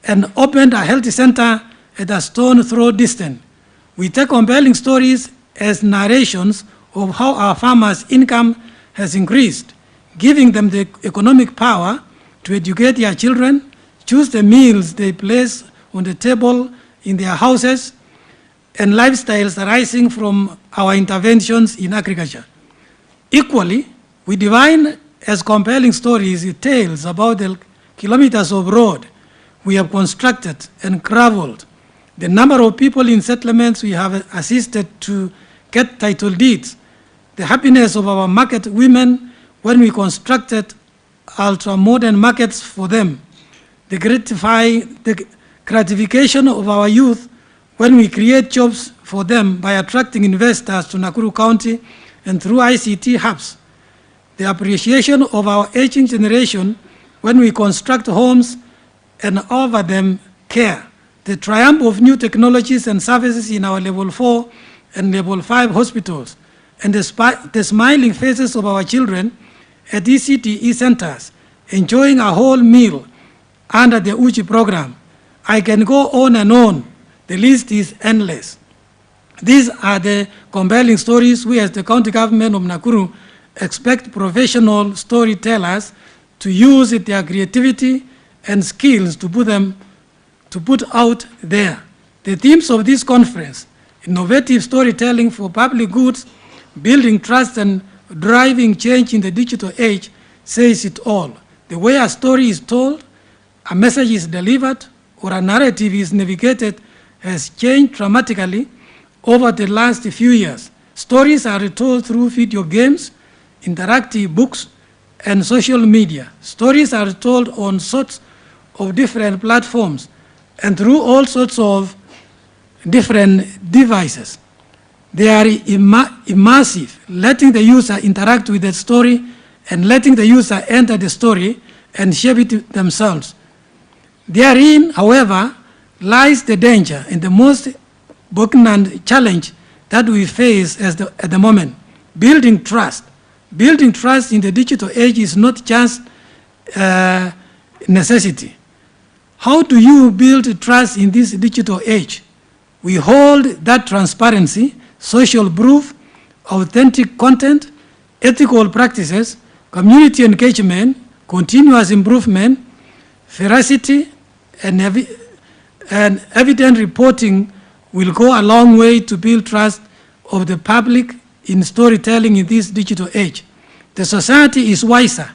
and opened a health center at a stone throw distance. We take compelling stories as narrations of how our farmers' income has increased, giving them the economic power to educate their children, choose the meals they place on the table in their houses, and lifestyles arising from our interventions in agriculture. Equally, we define as compelling stories tales about the kilometers of road we have constructed and traveled, the number of people in settlements we have assisted to get title deeds, the happiness of our market women when we constructed ultra-modern markets for them, the gratification of our youth when we create jobs for them by attracting investors to Nakuru County and through ICT hubs, the appreciation of our aging generation when we construct homes and offer them care, the triumph of new technologies and services in our level 4 and level 5 hospitals, and the smiling faces of our children at ECTE centers, enjoying a whole meal under the Uchi program. I can go on and on. The list is endless. These are the compelling stories we as the county government of Nakuru expect professional storytellers to use their creativity and skills to put out there. The themes of this conference, innovative storytelling for public goods, building trust and driving change in the digital age, says it all. The way a story is told, a message is delivered, or a narrative is navigated has changed dramatically over the last few years. Stories are told through video games, interactive books, and social media. Stories are told on sorts of different platforms and through all sorts of different devices. They are immersive, letting the user interact with the story and letting the user enter the story and shape it themselves. Therein, however, lies the danger and the most poignant challenge that we face at the moment, building trust. Building trust in the digital age is not just a necessity. How do you build trust in this digital age? We hold that transparency, social proof, authentic content, ethical practices, community engagement, continuous improvement, veracity, and evident reporting will go a long way to build trust of the public in storytelling in this digital age. The society is wiser,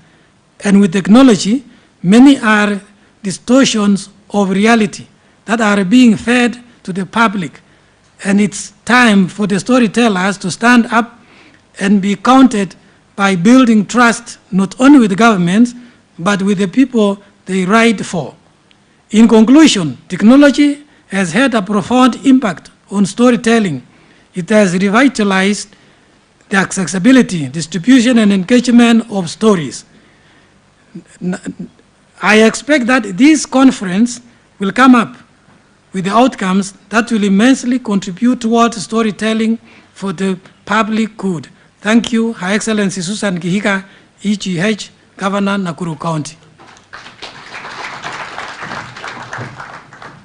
and with technology, many are distortions of reality that are being fed to the public. And it's time for the storytellers to stand up and be counted by building trust not only with governments, but with the people they write for. In conclusion, technology has had a profound impact on storytelling. It has revitalized the accessibility, distribution, and engagement of stories. I expect that this conference will come up with the outcomes that will immensely contribute towards storytelling for the public good. Thank you, Her Excellency Susan Kihika, EGH, Governor, Nakuru County.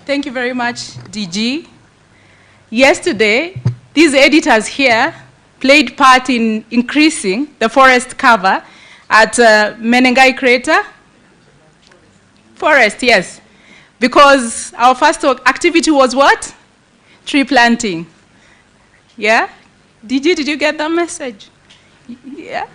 Thank you very much, DG. Yesterday, these editors here played part in increasing the forest cover at Menengai Crater. Forest, yes. Because our first activity was what? Tree planting. Yeah? Did you get that message? Yeah?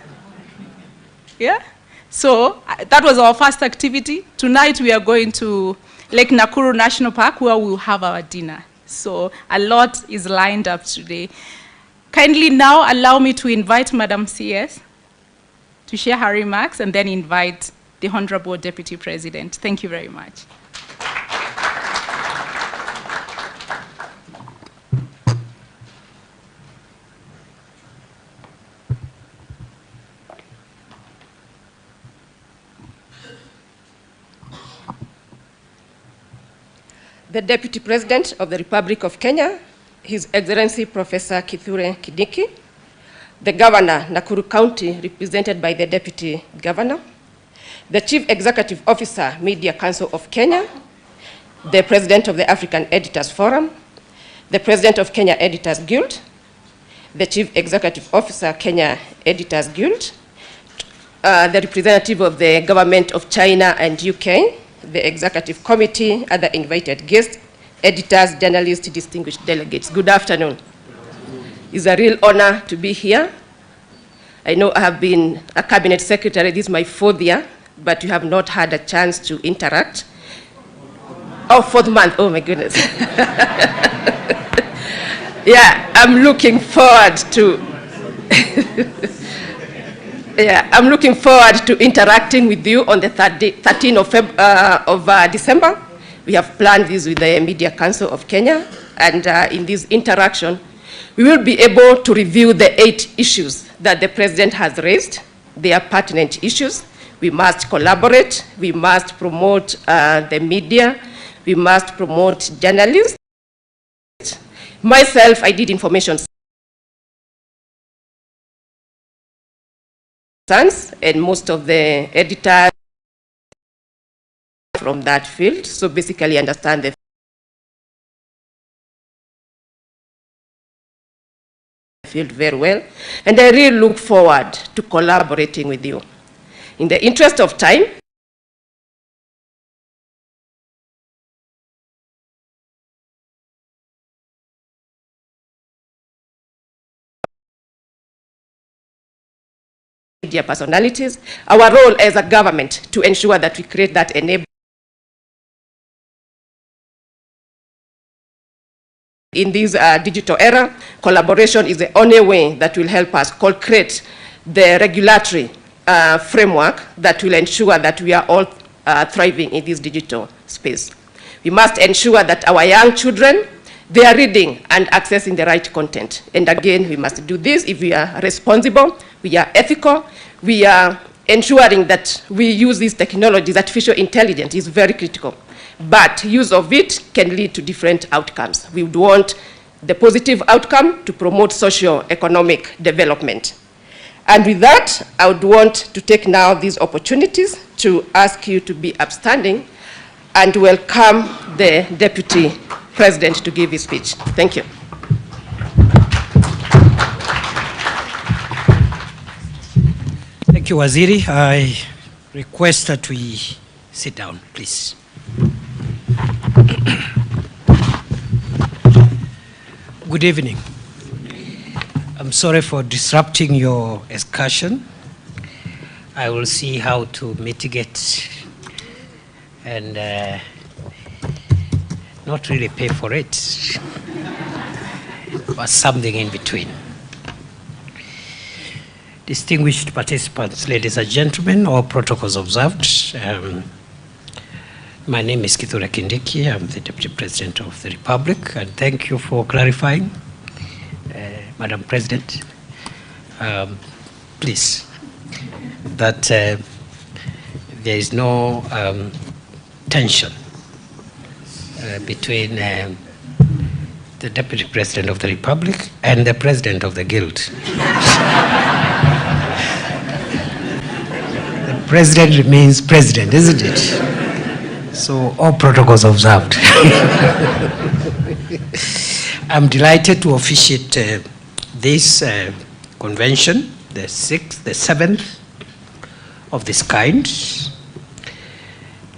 Yeah? So that was our first activity. Tonight we are going to Lake Nakuru National Park where we'll have our dinner. So a lot is lined up today. Kindly now allow me to invite Madam CS to share her remarks and then invite the Honorable Deputy President. Thank you very much. The Deputy President of the Republic of Kenya, His Excellency Professor Kithure Kindiki, the Governor, Nakuru County, represented by the Deputy Governor, the Chief Executive Officer, Media Council of Kenya, the President of the African Editors Forum, the President of Kenya Editors Guild, the Chief Executive Officer, Kenya Editors Guild, the representative of the Government of China and UK, the Executive Committee, other invited guests, editors, journalists, distinguished delegates. Good afternoon. It's a real honor to be here. I know I have been a cabinet secretary, this is my 4th year, but you have not had a chance to interact. Oh, 4th month, oh my goodness. Yeah, I'm looking forward to I'm looking forward to interacting with you on the 13th of December. We have planned this with the Media Council of Kenya, and in this interaction, we will be able to review the 8 issues that the President has raised. They are pertinent issues. We must collaborate. We must promote the media. We must promote journalists. Myself, I did information science, and most of the editors from that field, so basically understand the field very well, and I really look forward to collaborating with you. In the interest of time, media personalities, our role as a government to ensure that we create that enablement in this digital era. Collaboration is the only way that will help us create the regulatory framework that will ensure that we are all thriving in this digital space. We must ensure that our young children, they are reading and accessing the right content. And again, we must do this if we are responsible, we are ethical, we are ensuring that we use these technologies. Artificial intelligence is very critical, but use of it can lead to different outcomes. We would want the positive outcome to promote socio-economic development. And with that, I would want to take now these opportunities to ask you to be upstanding and welcome the Deputy President to give his speech. Thank you. Thank you, Waziri. I request that we sit down, please. Good evening. I'm sorry for disrupting your excursion. I will see how to mitigate and not really pay for it, but something in between. Distinguished participants, ladies and gentlemen, all protocols observed. My name is Kindiki. I'm the Deputy President of the Republic, and thank you for clarifying, Madam President. Please, that there is no tension between the Deputy President of the Republic and the President of the Guild. The President remains President, isn't it? So all protocols observed. I'm delighted to officiate this convention, the 7th of this kind.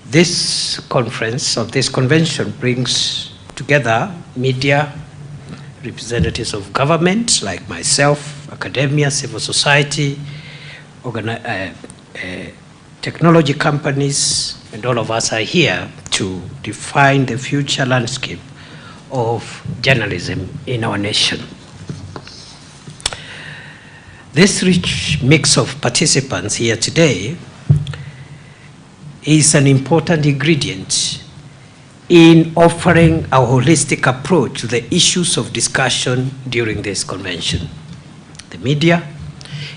This conference of this convention brings together media, representatives of government like myself, academia, civil society, technology companies, and all of us are here to define the future landscape of journalism in our nation. This rich mix of participants here today is an important ingredient in offering a holistic approach to the issues of discussion during this convention. The media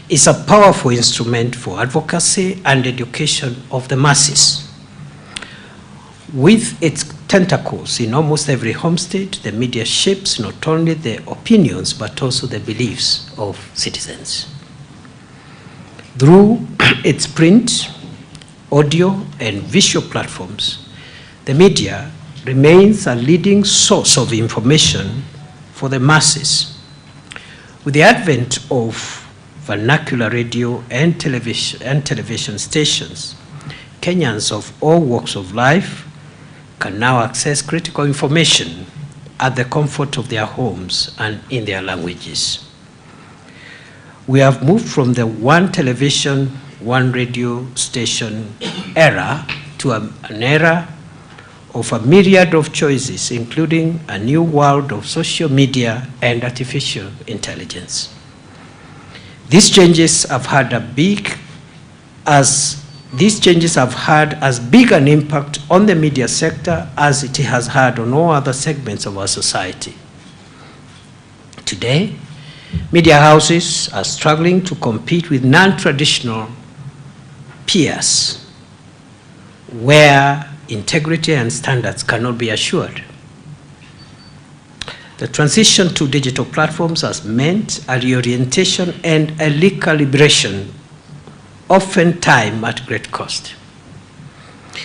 is a powerful instrument for advocacy and education of the masses. With its tentacles in almost every home state, the media shapes not only the opinions but also the beliefs of citizens. Through its print, audio, and visual platforms, the media remains a leading source of information for the masses. With the advent of vernacular radio and television stations, Kenyans of all walks of life can now access critical information at the comfort of their homes and in their languages. We have moved from the one television, one radio station era to an era of a myriad of choices, including a new world of social media and artificial intelligence. These changes have had as big an impact on the media sector as it has had on all other segments of our society. Today, media houses are struggling to compete with non-traditional peers where integrity and standards cannot be assured. The transition to digital platforms has meant a reorientation and a recalibration, oftentimes at great cost.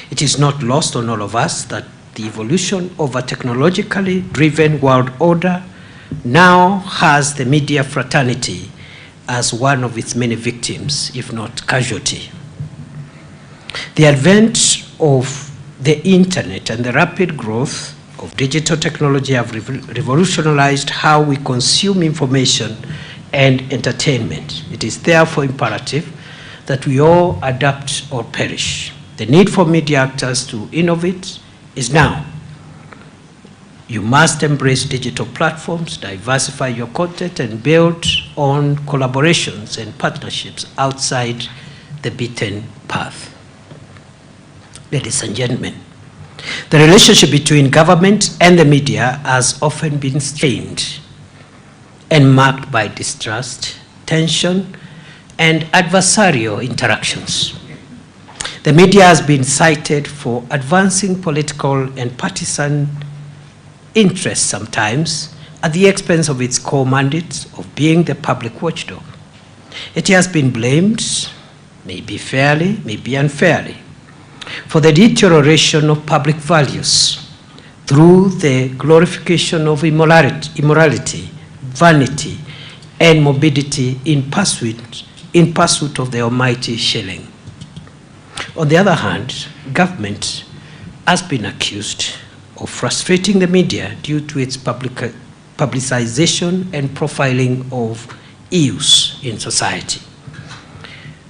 It is not lost on all of us that the evolution of a technologically driven world order now has the media fraternity as one of its many victims, if not casualty. The advent of the internet and the rapid growth of digital technology have revolutionized how we consume information and entertainment. It is therefore imperative that we all adapt or perish. The need for media actors to innovate is now. You must embrace digital platforms, diversify your content, and build on collaborations and partnerships outside the beaten path. Ladies and gentlemen, the relationship between government and the media has often been strained and marked by distrust, tension, and adversarial interactions. The media has been cited for advancing political and partisan interests sometimes at the expense of its core mandate of being the public watchdog. It has been blamed, maybe fairly, maybe unfairly, for the deterioration of public values through the glorification of immorality, vanity, and morbidity in pursuit of the almighty shilling. On the other hand, government has been accused of frustrating the media due to its publicization, publicization, and profiling of issues in society.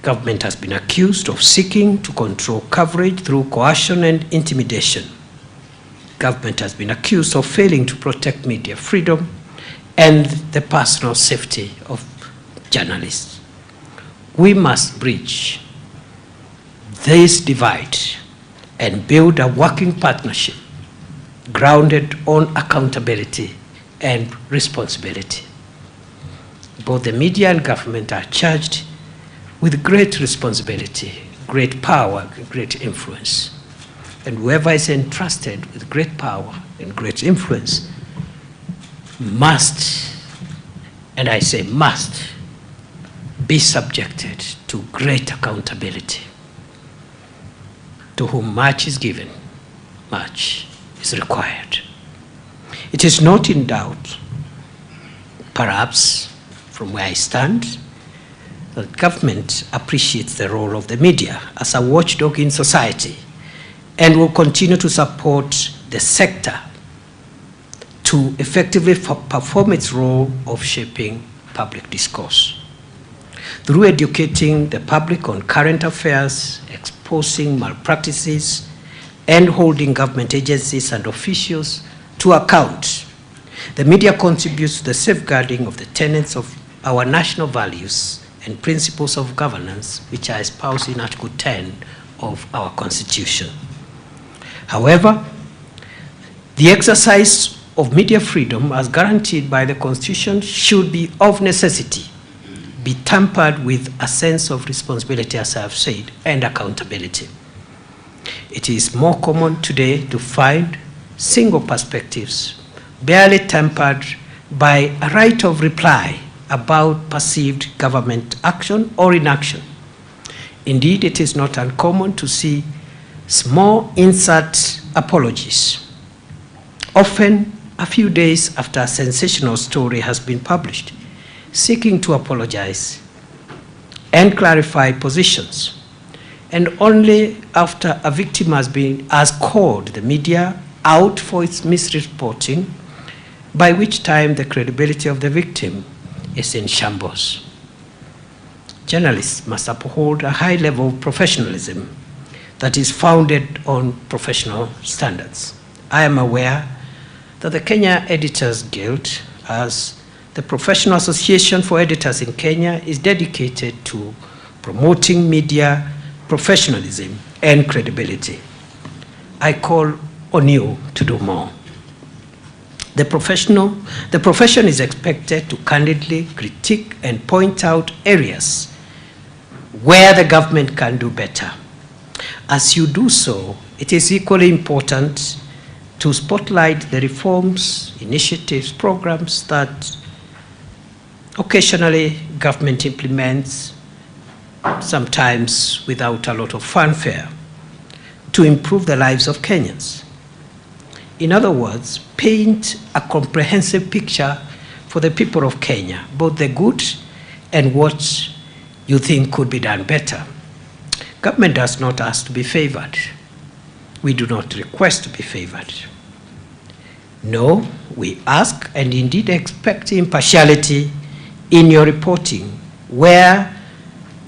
Government has been accused of seeking to control coverage through coercion and intimidation. Government has been accused of failing to protect media freedom and the personal safety of journalists. We must bridge this divide and build a working partnership grounded on accountability and responsibility. Both the media and government are charged with great responsibility, great power, and great influence. And whoever is entrusted with great power and great influence must, and I say must, be subjected to great accountability. To whom much is given, much is required. It is not in doubt, perhaps from where I stand, that government appreciates the role of the media as a watchdog in society and will continue to support the sector to effectively perform its role of shaping public discourse. Through educating the public on current affairs, exposing malpractices, and holding government agencies and officials to account, the media contributes to the safeguarding of the tenets of our national values and principles of governance, which are espoused in Article 10 of our Constitution. However, the exercise of media freedom as guaranteed by the Constitution should be of necessity be tempered with a sense of responsibility, as I have said, and accountability. It is more common today to find single perspectives, barely tempered by a right of reply about perceived government action or inaction. Indeed, it is not uncommon to see small insert apologies, often a few days after a sensational story has been published, seeking to apologize and clarify positions, and only after a victim has called the media out for its misreporting, by which time the credibility of the victim is in shambles. Journalists must uphold a high level of professionalism that is founded on professional standards. I am aware that the Kenya Editors Guild, as the professional association for editors in Kenya, is dedicated to promoting media professionalism and credibility. I call on you to do more. The profession is expected to candidly critique and point out areas where the government can do better. As you do so, it is equally important to spotlight the reforms, initiatives, programs that occasionally government implements, sometimes without a lot of fanfare, to improve the lives of Kenyans. In other words, paint a comprehensive picture for the people of Kenya, both the good and what you think could be done better. Government does not ask to be favored. We do not request to be favored. No, we ask and indeed expect impartiality in your reporting, where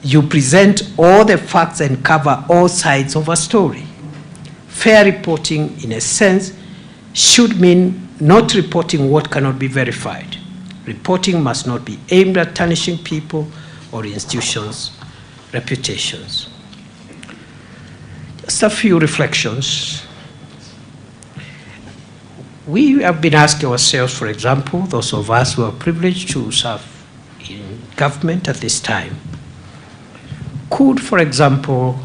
you present all the facts and cover all sides of a story. Fair reporting, in a sense, should mean not reporting what cannot be verified. Reporting must not be aimed at tarnishing people or institutions' reputations. Just a few reflections. We have been asking ourselves, for example, those of us who are privileged to serve in government at this time, could, for example,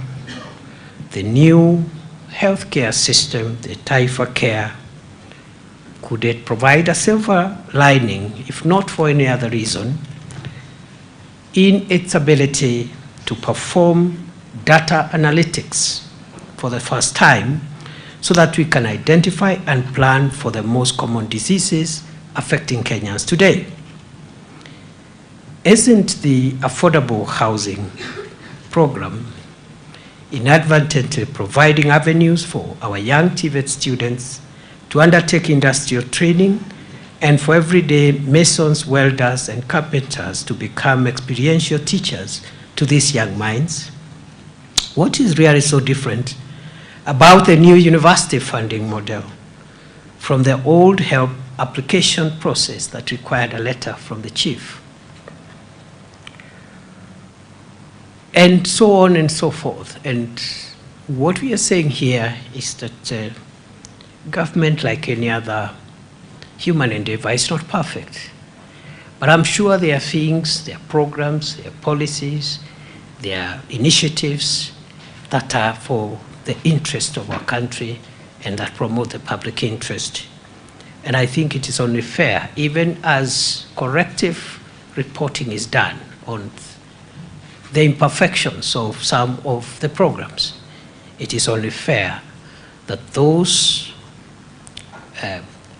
the new healthcare system, the Taifa Care, could it provide a silver lining, if not for any other reason, in its ability to perform data analytics for the first time, so that we can identify and plan for the most common diseases affecting Kenyans today? Isn't the affordable housing program inadvertently providing avenues for our young TVET students to undertake industrial training, and for everyday masons, welders, and carpenters to become experiential teachers to these young minds. What is really so different about the new university funding model from the old help application process that required a letter from the chief? And so on and so forth. And what we are saying here is that government, like any other human endeavor, is not perfect. But I'm sure there are things, there are programs, there are policies, there are initiatives that are for the interest of our country and that promote the public interest. And I think it is only fair, even as corrective reporting is done on the imperfections of some of the programs, it is only fair that those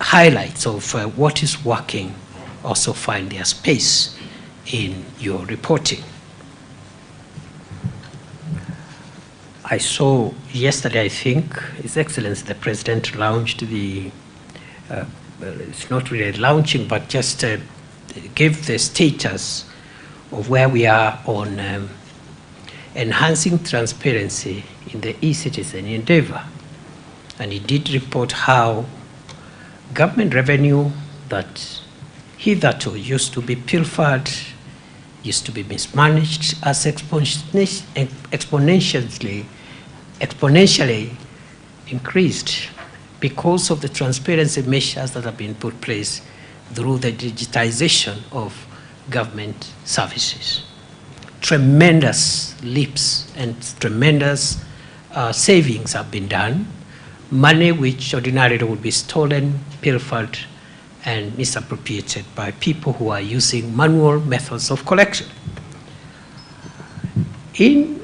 highlights of what is working also find their space in your reporting. I saw yesterday, I think, His Excellency the President launched the, well, it's not really launching, but just give the status of where we are on enhancing transparency in the e-citizen endeavor. And he did report how government revenue that hitherto used to be pilfered, used to be mismanaged, as exponentially increased because of the transparency measures that have been put in place through the digitization of government services. Tremendous leaps and tremendous savings have been done. Money which ordinarily would be stolen, pilfered, and misappropriated by people who are using manual methods of collection. In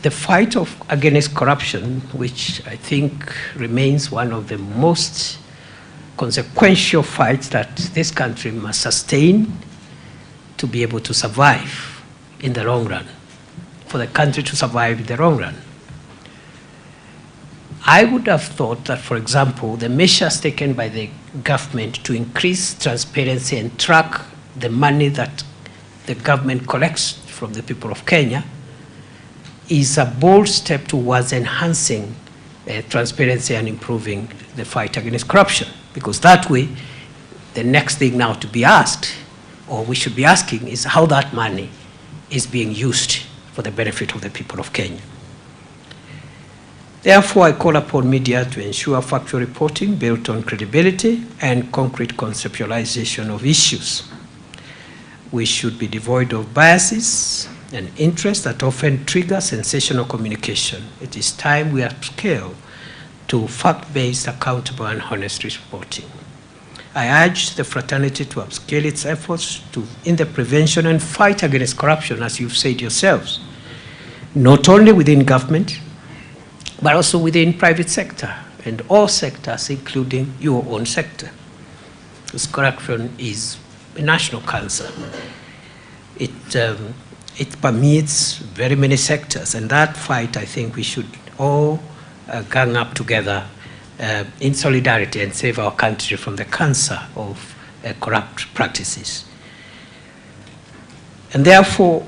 the fight against corruption, which I think remains one of the most consequential fights that this country must sustain to be able to survive in the long run, for the country to survive in the long run. I would have thought that, for example, the measures taken by the government to increase transparency and track the money that the government collects from the people of Kenya is a bold step towards enhancing transparency and improving the fight against corruption. Because that way, the next thing now to be asked, or we should be asking, is how that money is being used for the benefit of the people of Kenya. Therefore, I call upon media to ensure factual reporting built on credibility and concrete conceptualization of issues. We should be devoid of biases and interests that often trigger sensational communication. It is time we upscale to fact-based, accountable, and honest reporting. I urge the fraternity to upscale its efforts in the prevention and fight against corruption, as you've said yourselves, not only within government, but also within private sector and all sectors, including your own sector. Because corruption is a national cancer. It permeates very many sectors, and that fight, I think we should all gang up together in solidarity and save our country from the cancer of corrupt practices. And therefore,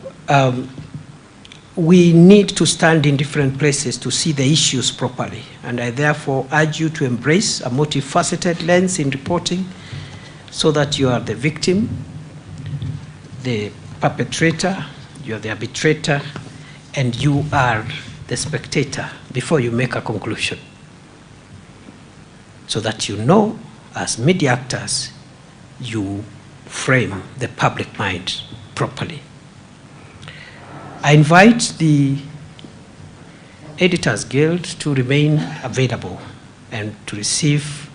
we need to stand in different places to see the issues properly. And I therefore urge you to embrace a multifaceted lens in reporting so that you are the victim, the perpetrator, you are the arbitrator, and you are the spectator before you make a conclusion. So that you know, as media actors, you frame the public mind properly. I invite the Editors Guild to remain available and to receive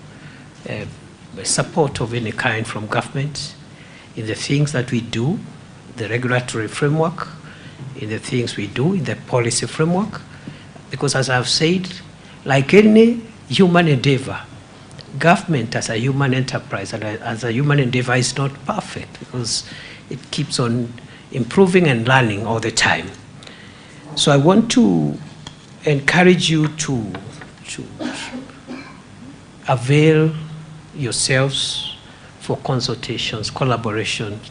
support of any kind from government in the things that we do, the regulatory framework, in the things we do, in the policy framework. Because as I've said, like any human endeavor, government as a human enterprise and as a human endeavor is not perfect because it keeps on improving and learning all the time. So I want to encourage you to avail yourselves for consultations, collaboration,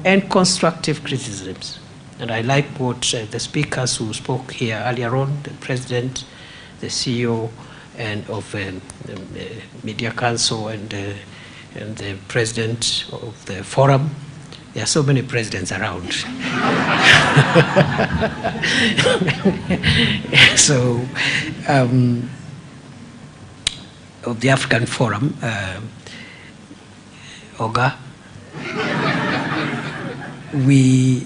and constructive criticisms And I like what the speakers who spoke here earlier on, the president, the CEO, and of the Media Council, and the president of the forum. There are so many presidents around. So, of the African Forum, Oga, we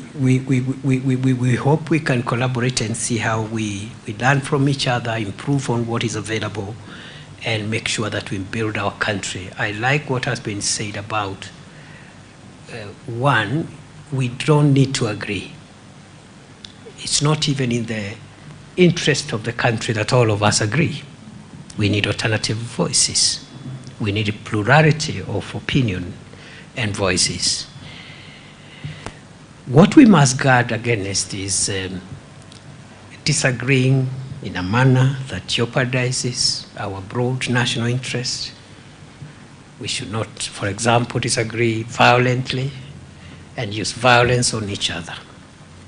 hope we can collaborate and see how we learn from each other, improve on what is available, and make sure that we build our country. I like what has been said about one, we don't need to agree. It's not even in the interest of the country that all of us agree. We need alternative voices. We need a plurality of opinion and voices. What we must guard against is disagreeing in a manner that jeopardizes our broad national interest. We should not, for example, disagree violently and use violence on each other.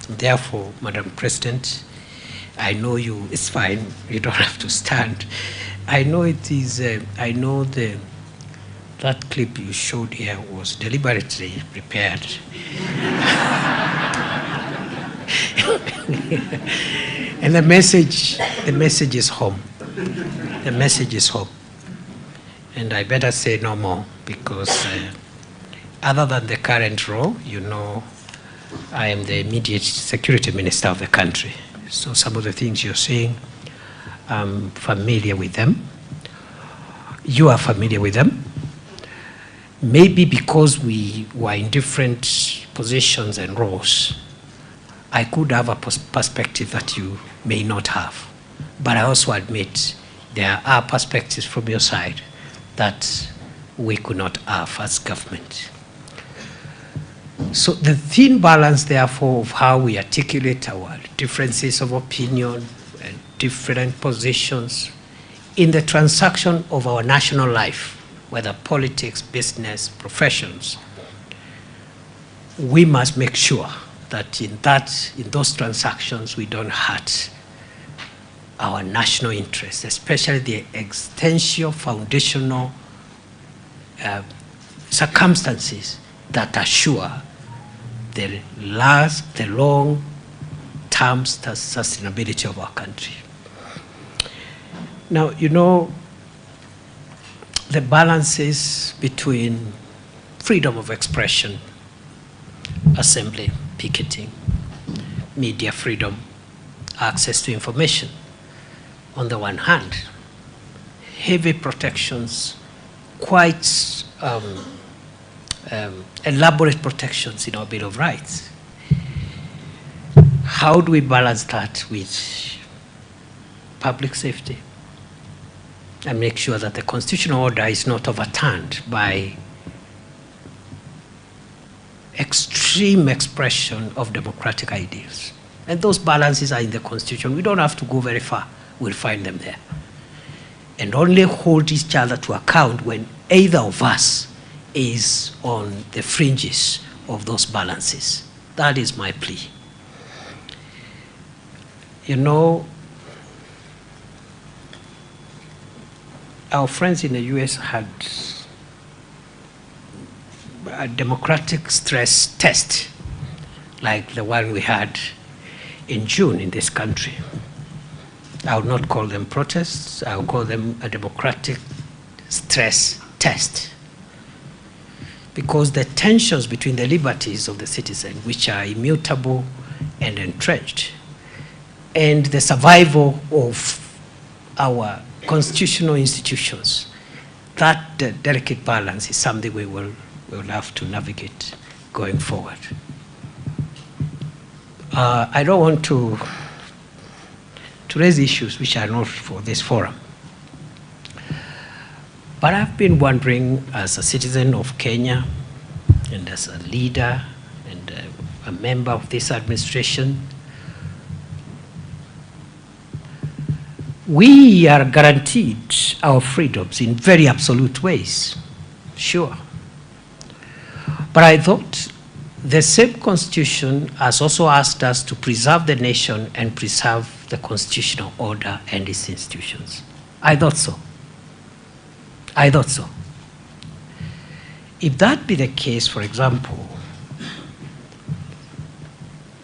Therefore, Madam President, I know you, it's fine, you don't have to stand. I know it is, I know that clip you showed here was deliberately prepared. And the message is home. The message is home. And I better say no more, because other than the current role, you know, I am the immediate security minister of the country. So some of the things you're saying, I'm familiar with them. You are familiar with them. Maybe because we were in different positions and roles, I could have a perspective that you may not have. But I also admit there are perspectives from your side that we could not have as government. So the thin balance, therefore, of how we articulate our differences of opinion and different positions in the transaction of our national life, whether politics, business, professions, we must make sure that in those transactions we don't hurt our national interests, especially the existential, foundational circumstances that assure the long-term sustainability of our country. Now, you know, the balances between freedom of expression, assembly, picketing, media freedom, access to information, on the one hand, heavy protections, quite elaborate protections in our Bill of Rights. How do we balance that with public safety and make sure that the constitutional order is not overturned by extreme expression of democratic ideals? And those balances are in the Constitution. We don't have to go very far. We'll find them there. And only hold each other to account when either of us is on the fringes of those balances. That is my plea. You know, our friends in the US had a democratic stress test like the one we had in June in this country. I would not call them protests, I would call them a democratic stress test. Because the tensions between the liberties of the citizen, which are immutable and entrenched, and the survival of our constitutional institutions, that delicate balance is something we will have to navigate going forward. I don't want to raise issues which are not for this forum. But I've been wondering, as a citizen of Kenya and as a leader and a member of this administration, we are guaranteed our freedoms in very absolute ways, sure. But I thought the same constitution has also asked us to preserve the nation and preserve the constitutional order and its institutions. I thought so. I thought so. If that be the case, for example,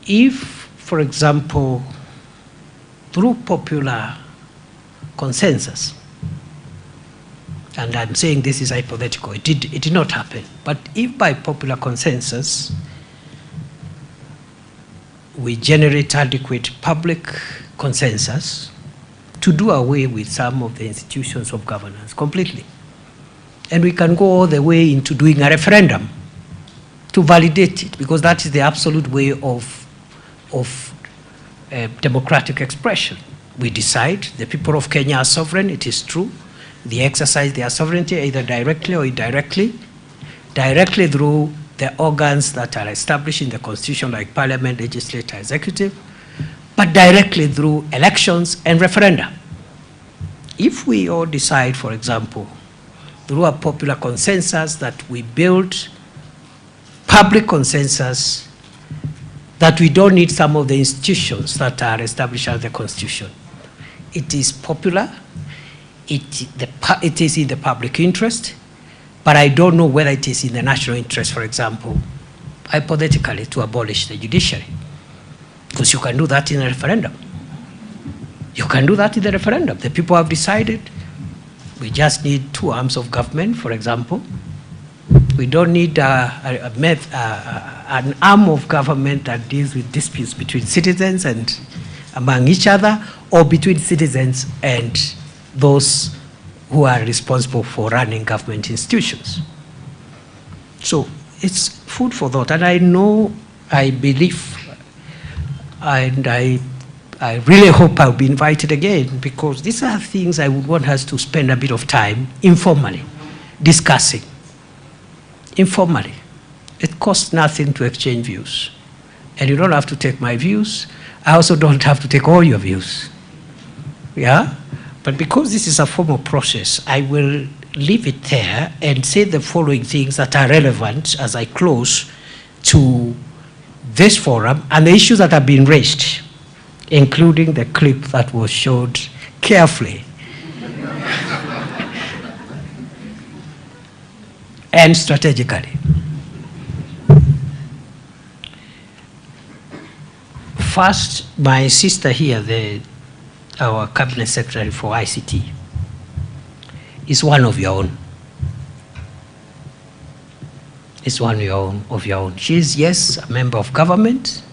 if, for example, through popular consensus, and I'm saying this is hypothetical, it did not happen, but if by popular consensus we generate adequate public consensus to do away with some of the institutions of governance completely, and we can go all the way into doing a referendum to validate it, because that is the absolute way of democratic expression. We decide, the people of Kenya are sovereign, it is true. They exercise their sovereignty either directly or indirectly, directly through the organs that are established in the constitution like parliament, legislature, executive, but directly through elections and referenda. If we all decide, for example, through a popular consensus that we build public consensus that we don't need some of the institutions that are established as the constitution. It is popular, it is in the public interest, but I don't know whether it is in the national interest, for example, hypothetically, to abolish the judiciary. Because you can do that in a referendum. You can do that in the referendum. The people have decided we just need 2 arms of government, for example. We don't need an arm of government that deals with disputes between citizens and among each other, or between citizens and those who are responsible for running government institutions. So it's food for thought, and I know, I believe, and I really hope I'll be invited again, because these are things I would want us to spend a bit of time informally discussing. Informally. It costs nothing to exchange views. And you don't have to take my views. I also don't have to take all your views. Yeah? But because this is a formal process, I will leave it there and say the following things that are relevant as I close to this forum and the issues that have been raised, including the clip that was showed carefully and strategically. First, my sister here, our cabinet secretary for ICT, is one of your own. Is one of your own. She is, yes, a member of government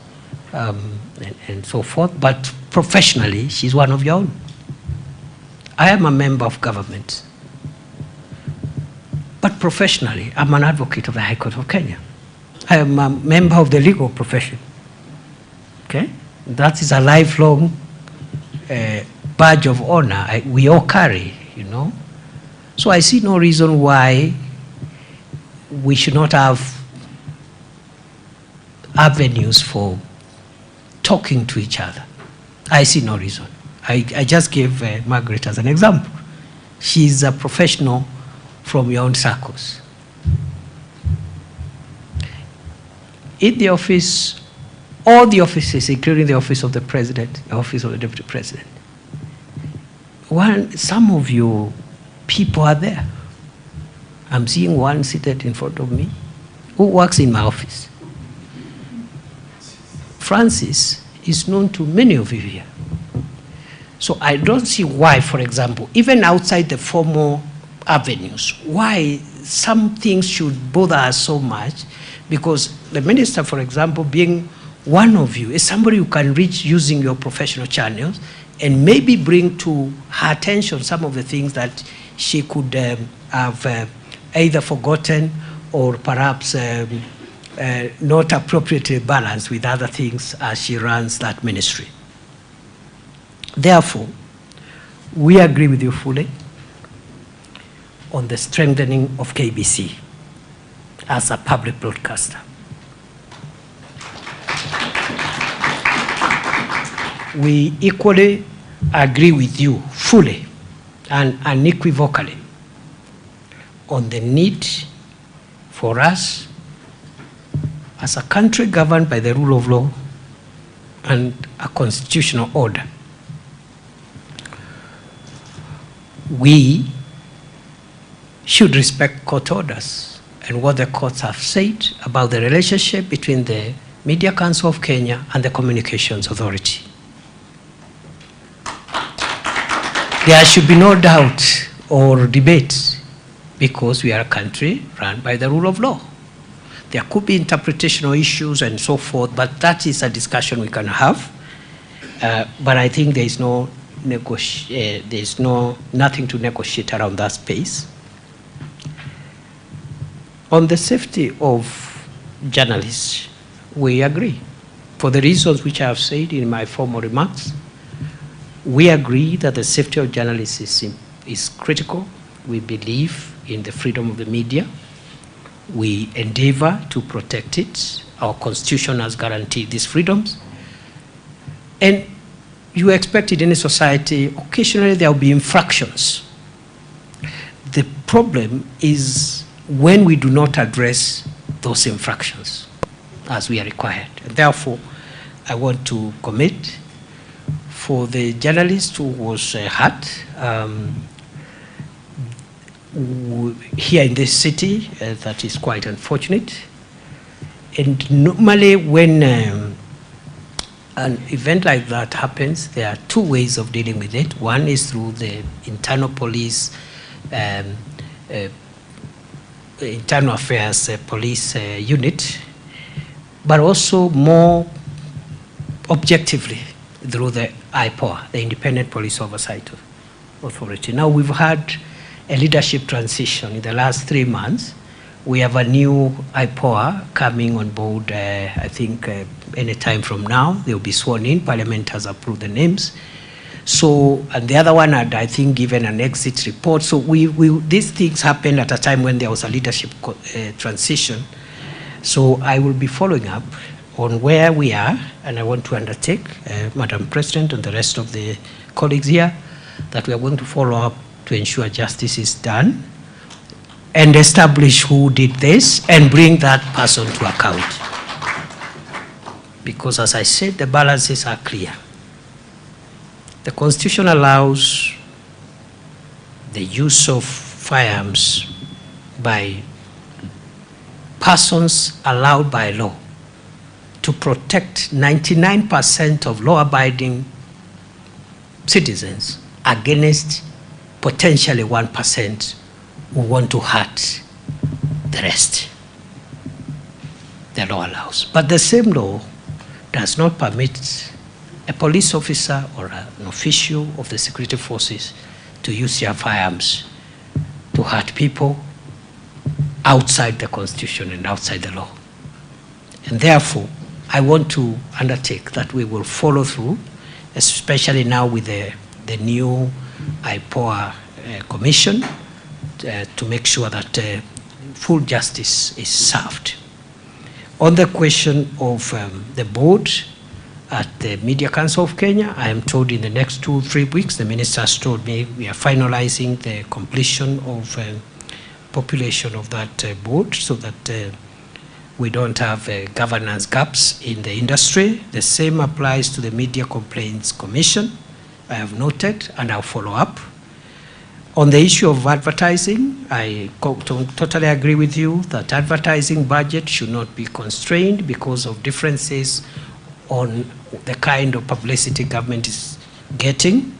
and so forth, but professionally, she's one of your own. I am a member of government, but professionally, I'm an advocate of the High Court of Kenya. I am a member of the legal profession. Okay? That is a lifelong badge of honor we all carry, you know. So I see no reason why we should not have avenues for talking to each other. I see no reason. I just gave Margaret as an example. She's a professional from your own circles. In the office, all the offices, including the office of the president, the office of the deputy president, some of you people are there. I'm seeing one seated in front of me who works in my office. Francis is known to many of you here. So I don't see why, for example, even outside the formal avenues, why some things should bother us so much, because the minister, for example, being one of you, is somebody who can reach using your professional channels and maybe bring to her attention some of the things that she could have either forgotten or perhaps not appropriately balanced with other things as she runs that ministry. Therefore, we agree with you fully on the strengthening of KBC as a public broadcaster. We equally agree with you fully and as a country governed by the rule of law and a constitutional order, we should respect court orders and what the courts have said about the relationship between the Media Council of Kenya and the Communications Authority. There should be no doubt or debate because we are a country run by the rule of law. There could be interpretational issues and so forth, but that is a discussion we can have. But I think there is nothing to negotiate around that space. On the safety of journalists, we agree. For the reasons which I have said in my formal remarks, we agree that the safety of journalists is critical. We believe in the freedom of the media. We endeavor to protect it. Our constitution has guaranteed these freedoms. And you expect it in a society, occasionally there will be infractions. The problem is when we do not address those infractions as we are required. And therefore, I want to commit for the journalist who was hurt here in this city, that is quite unfortunate. And normally when an event like that happens, there are two ways of dealing with it. One is through the internal police, internal affairs police unit, but also more objectively through the IPOA, the Independent Police Oversight Authority. Now we've had a leadership transition in the last 3 months. We have a new IPOA coming on board, I think any time from now. They'll be sworn in. Parliament has approved the names. So, and the other one had, I think, given an exit report. So these things happened at a time when there was a leadership transition. So I will be following up on where we are, and I want to undertake, Madam President and the rest of the colleagues here, that we are going to follow up to ensure justice is done and establish who did this and bring that person to account. Because as I said, the balances are clear. The Constitution allows the use of firearms by persons allowed by law to protect 99% of law-abiding citizens against potentially 1% who want to hurt the rest. The law allows. But the same law does not permit a police officer or an official of the security forces to use their firearms to hurt people outside the Constitution and outside the law. And therefore, I want to undertake that we will follow through, especially now with the new IPOA commission, to make sure that full justice is served. On the question of the board at the Media Council of Kenya, I am told in the next 2-3 weeks, the minister has told me we are finalizing the completion of population of that board so that we don't have governance gaps in the industry. The same applies to the Media Complaints Commission. I have noted and I'll follow up. On the issue of advertising, I totally agree with you that advertising budget should not be constrained because of differences on the kind of publicity government is getting.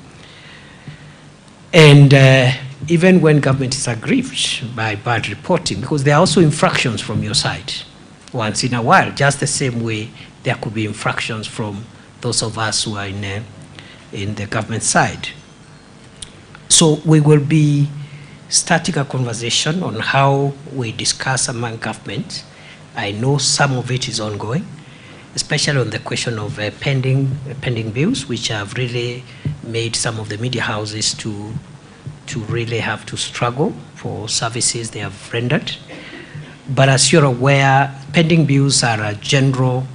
And even when government is aggrieved by bad reporting, because there are also infractions from your side once in a while, just the same way there could be infractions from those of us who are in the government side. So we will be starting a conversation on how we discuss among government. I know some of it is ongoing, especially on the question of pending bills, which have really made some of the media houses to really have to struggle for services they have rendered. But as you're aware, pending bills are a general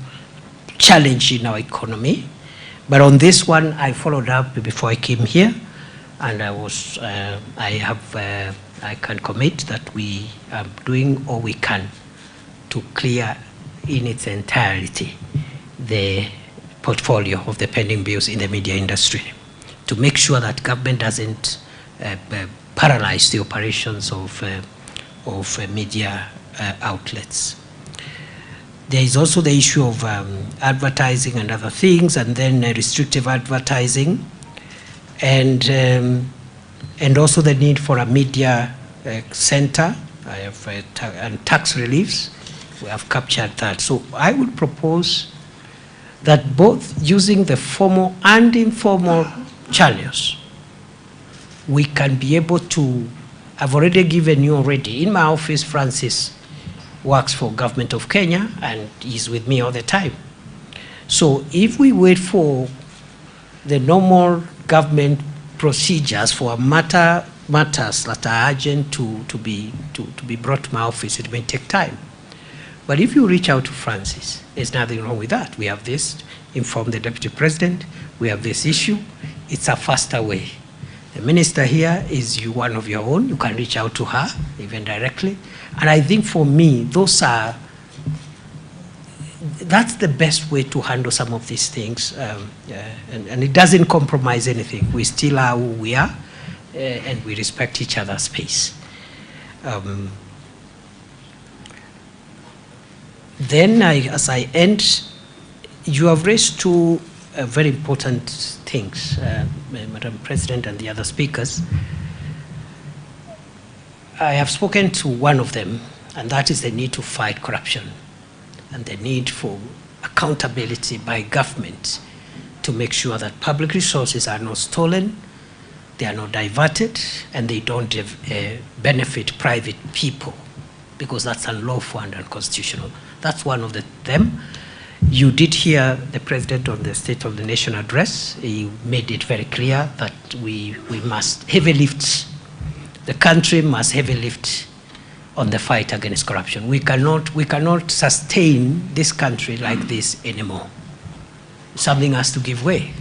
challenge in our economy. But on this one, I followed up before I came here, and I can commit that we are doing all we can to clear in its entirety the portfolio of the pending bills in the media industry to make sure that government doesn't paralyze the operations of media outlets. There is also the issue of advertising and other things, and then restrictive advertising, and also the need for a media center and tax reliefs. We have captured that. So I would propose that both using the formal and informal channels, we can be able to, I've already given you already, in my office, Francis works for Government of Kenya and is with me all the time. So if we wait for the normal government procedures for matters that are urgent to be brought to my office, it may take time. But if you reach out to Francis, there's nothing wrong with that. We have this, inform the Deputy President, we have this issue. It's a faster way. The minister here is one of your own. You can reach out to her, even directly. And I think for me, that's the best way to handle some of these things. And it doesn't compromise anything. We still are who we are, and we respect each other's space. Then, as I end, you have raised two very important things, Madam President and the other speakers. I have spoken to one of them, and that is the need to fight corruption and the need for accountability by government to make sure that public resources are not stolen, they are not diverted, and they don't benefit private people, because that's unlawful and unconstitutional. That's one of them. You did hear the President on the State of the Nation address. He made it very clear that we must heavy lift, the country must heavy lift on the fight against corruption. We cannot sustain this country like this anymore. Something has to give way.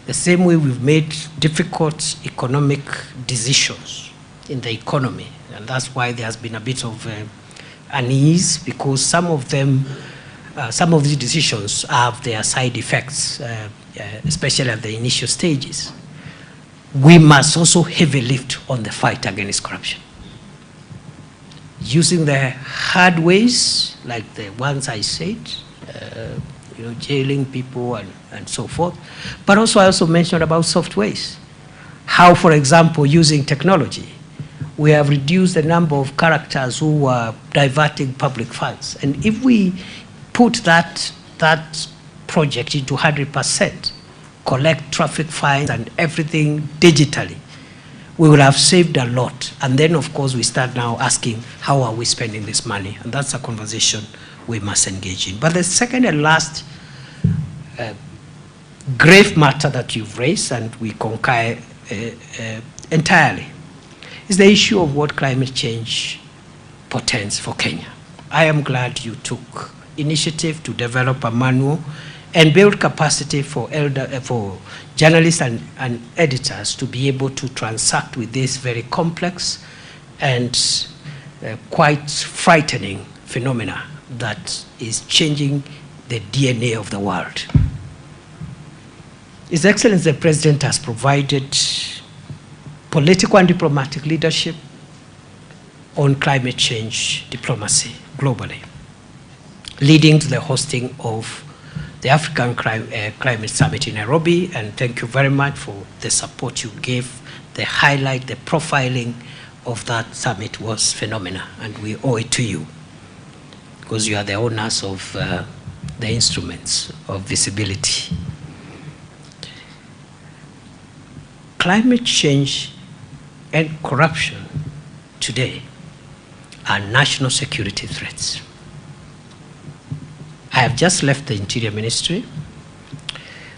The same way we've made difficult economic decisions in the economy, and that's why there has been a bit of unease, because some of these decisions have their side effects, especially at the initial stages. We must also heavy lift on the fight against corruption, using the hard ways, like the ones I said, jailing people and so forth. But also I also mentioned about soft ways. How, for example, using technology, we have reduced the number of characters who are diverting public funds. And if we put that project into 100%, collect traffic fines and everything digitally, we will have saved a lot. And then, of course, we start now asking, how are we spending this money? And that's a conversation we must engage in. But the second and last grave matter that you've raised, and we concur entirely, is the issue of what climate change portends for Kenya. I am glad you took initiative to develop a manual and build capacity for journalists and editors to be able to transact with this very complex and quite frightening phenomena that is changing the DNA of the world. His Excellency the President has provided political and diplomatic leadership on climate change diplomacy globally, leading to the hosting of the African Climate Summit in Nairobi. And thank you very much for the support you gave. The highlight, the profiling of that summit was phenomenal, and we owe it to you, because you are the owners of the instruments of visibility. Climate change and corruption today are national security threats. I have just left the Interior Ministry.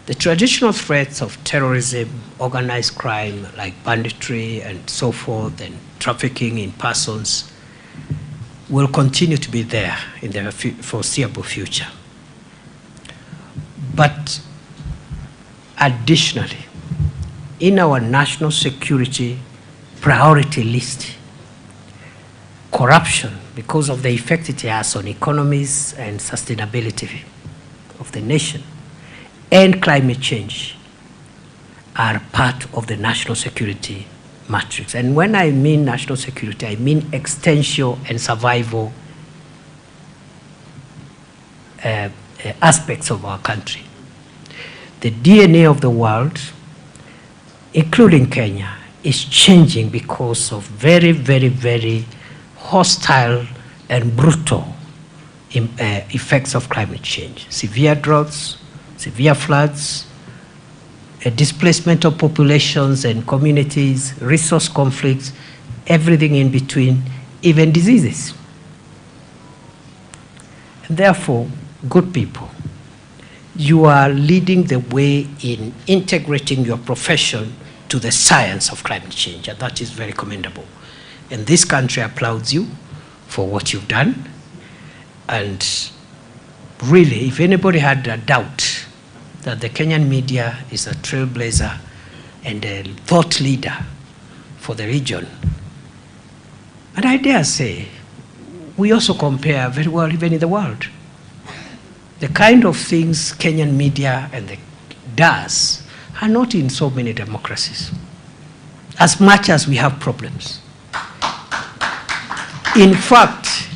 The traditional threats of terrorism, organized crime like banditry and so forth, and trafficking in persons will continue to be there in the foreseeable future. But additionally, in our national security priority list, corruption because of the effect it has on economies and sustainability of the nation, and climate change are part of the national security matrix. And when I mean national security, I mean existential and survival aspects of our country. The DNA of the world, including Kenya, is changing because of very, very, very hostile and brutal effects of climate change. Severe droughts, severe floods, a displacement of populations and communities, resource conflicts, everything in between, even diseases. And therefore, good people, you are leading the way in integrating your profession to the science of climate change, and that is very commendable. And this country applauds you for what you've done. And really, if anybody had a doubt that the Kenyan media is a trailblazer and a thought leader for the region, and I dare say, we also compare very well even in the world. The kind of things Kenyan media does are not in so many democracies, as much as we have problems. In fact,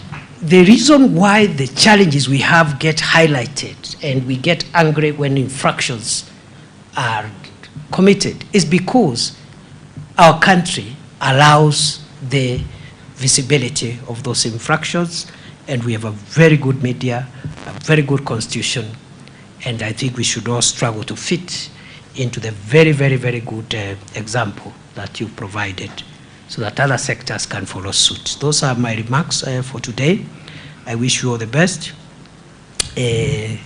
the reason why the challenges we have get highlighted and we get angry when infractions are committed is because our country allows the visibility of those infractions, and we have a very good media, a very good constitution, and I think we should all struggle to fit into the very, very, very good example that you provided so that other sectors can follow suit. Those are my remarks for today. I wish you all the best. I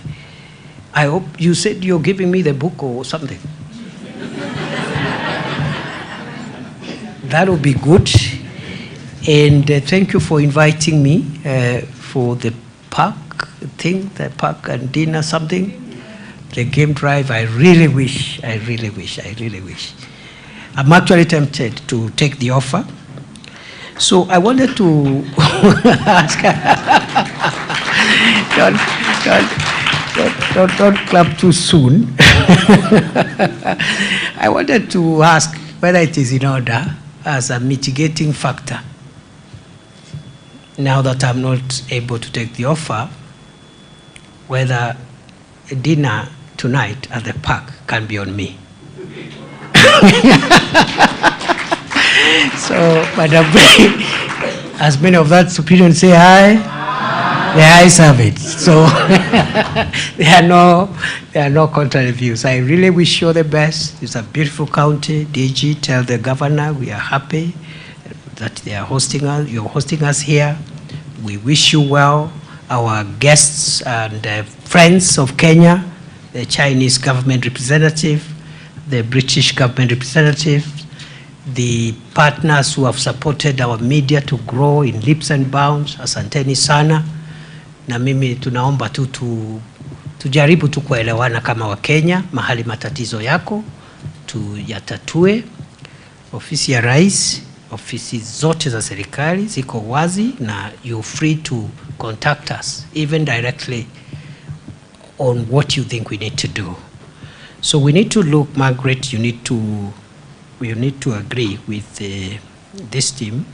hope you said you're giving me the book or something. That would be good. And thank you for inviting me for the park thing, the park and dinner something. The game drive, I really wish. I'm actually tempted to take the offer. So I wanted to ask, don't clap too soon. I wanted to ask whether it is in order as a mitigating factor. Now that I'm not able to take the offer, whether a dinner tonight at the park can be on me. So, Madam Bray, as many of that opinion say aye, the ayes have it. So there are no contrary views. I really wish you all the best. It's a beautiful county. DG, tell the governor we are happy that they are hosting us. You're hosting us here. We wish you well. Our guests and friends of Kenya, the Chinese government representative, the British government representative, the partners who have supported our media to grow in leaps and bounds, asanteni sana. Na mimi tunaomba tujaribu tu kuelewana kama Wakenya, mahali matatizo yako, tuyatatue. Ofisi ya Rais, ofisi zote za serikali ziko wazi na you're free to contact us, even directly on what you think we need to do. So we need to look, Margaret, you need to agree with this team.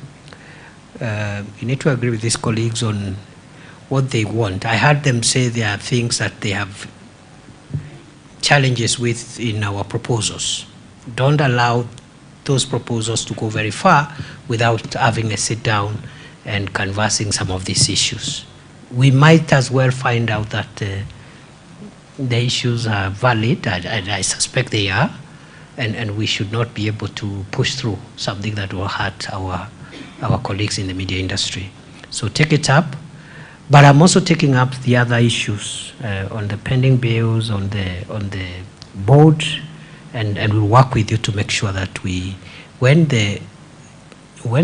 You need to agree with these colleagues on what they want. I heard them say there are things that they have challenges with in our proposals. Don't allow those proposals to go very far without having a sit down and canvassing some of these issues. We might as well find out that the issues are valid, and I suspect they are, and we should not be able to push through something that will hurt our colleagues in the media industry. So take it up, but I'm also taking up the other issues on the pending bills, on the board, and we'll work with you to make sure that when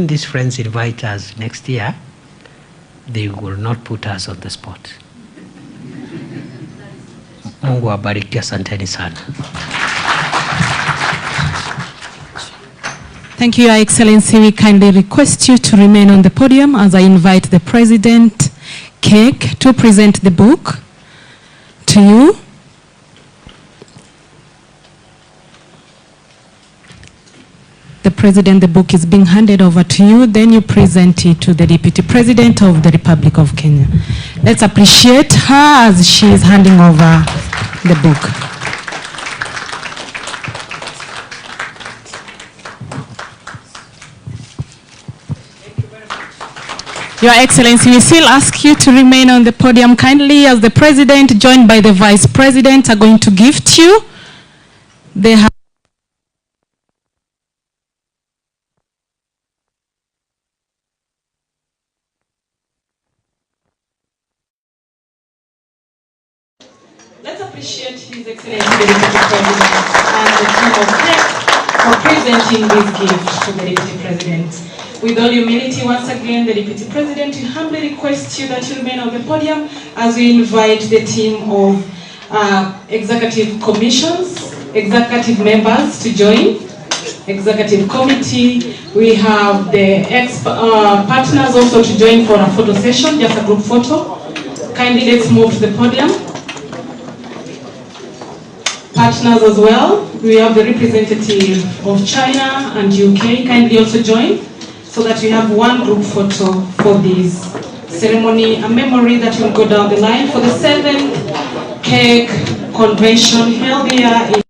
these friends invite us next year, they will not put us on the spot. Mungu awabariki, asanteni sana. Thank you, Your Excellency. We kindly request you to remain on the podium as I invite the President, Cake, to present the book to you. The President, the book is being handed over to you, then you present it to the Deputy President of the Republic of Kenya. Let's appreciate her as she is handing over the book. Your Excellency, we still ask you to remain on the podium kindly as the President, joined by the Vice President, are going to gift you. They have Let's appreciate His Excellency the Deputy President and the team of NEC for presenting this gift to the Deputy President. With all humility, once again, the Deputy President, we humbly request you that you remain on the podium as we invite the team of executive commissions, executive members to join, executive committee. We have the partners also to join for a photo session, just a group photo. Kindly let's move to the podium. Partners as well. We have the representative of China and UK. Kindly also join so that we have one group photo for this ceremony, a memory that will go down the line for the 7th Cake Convention held here in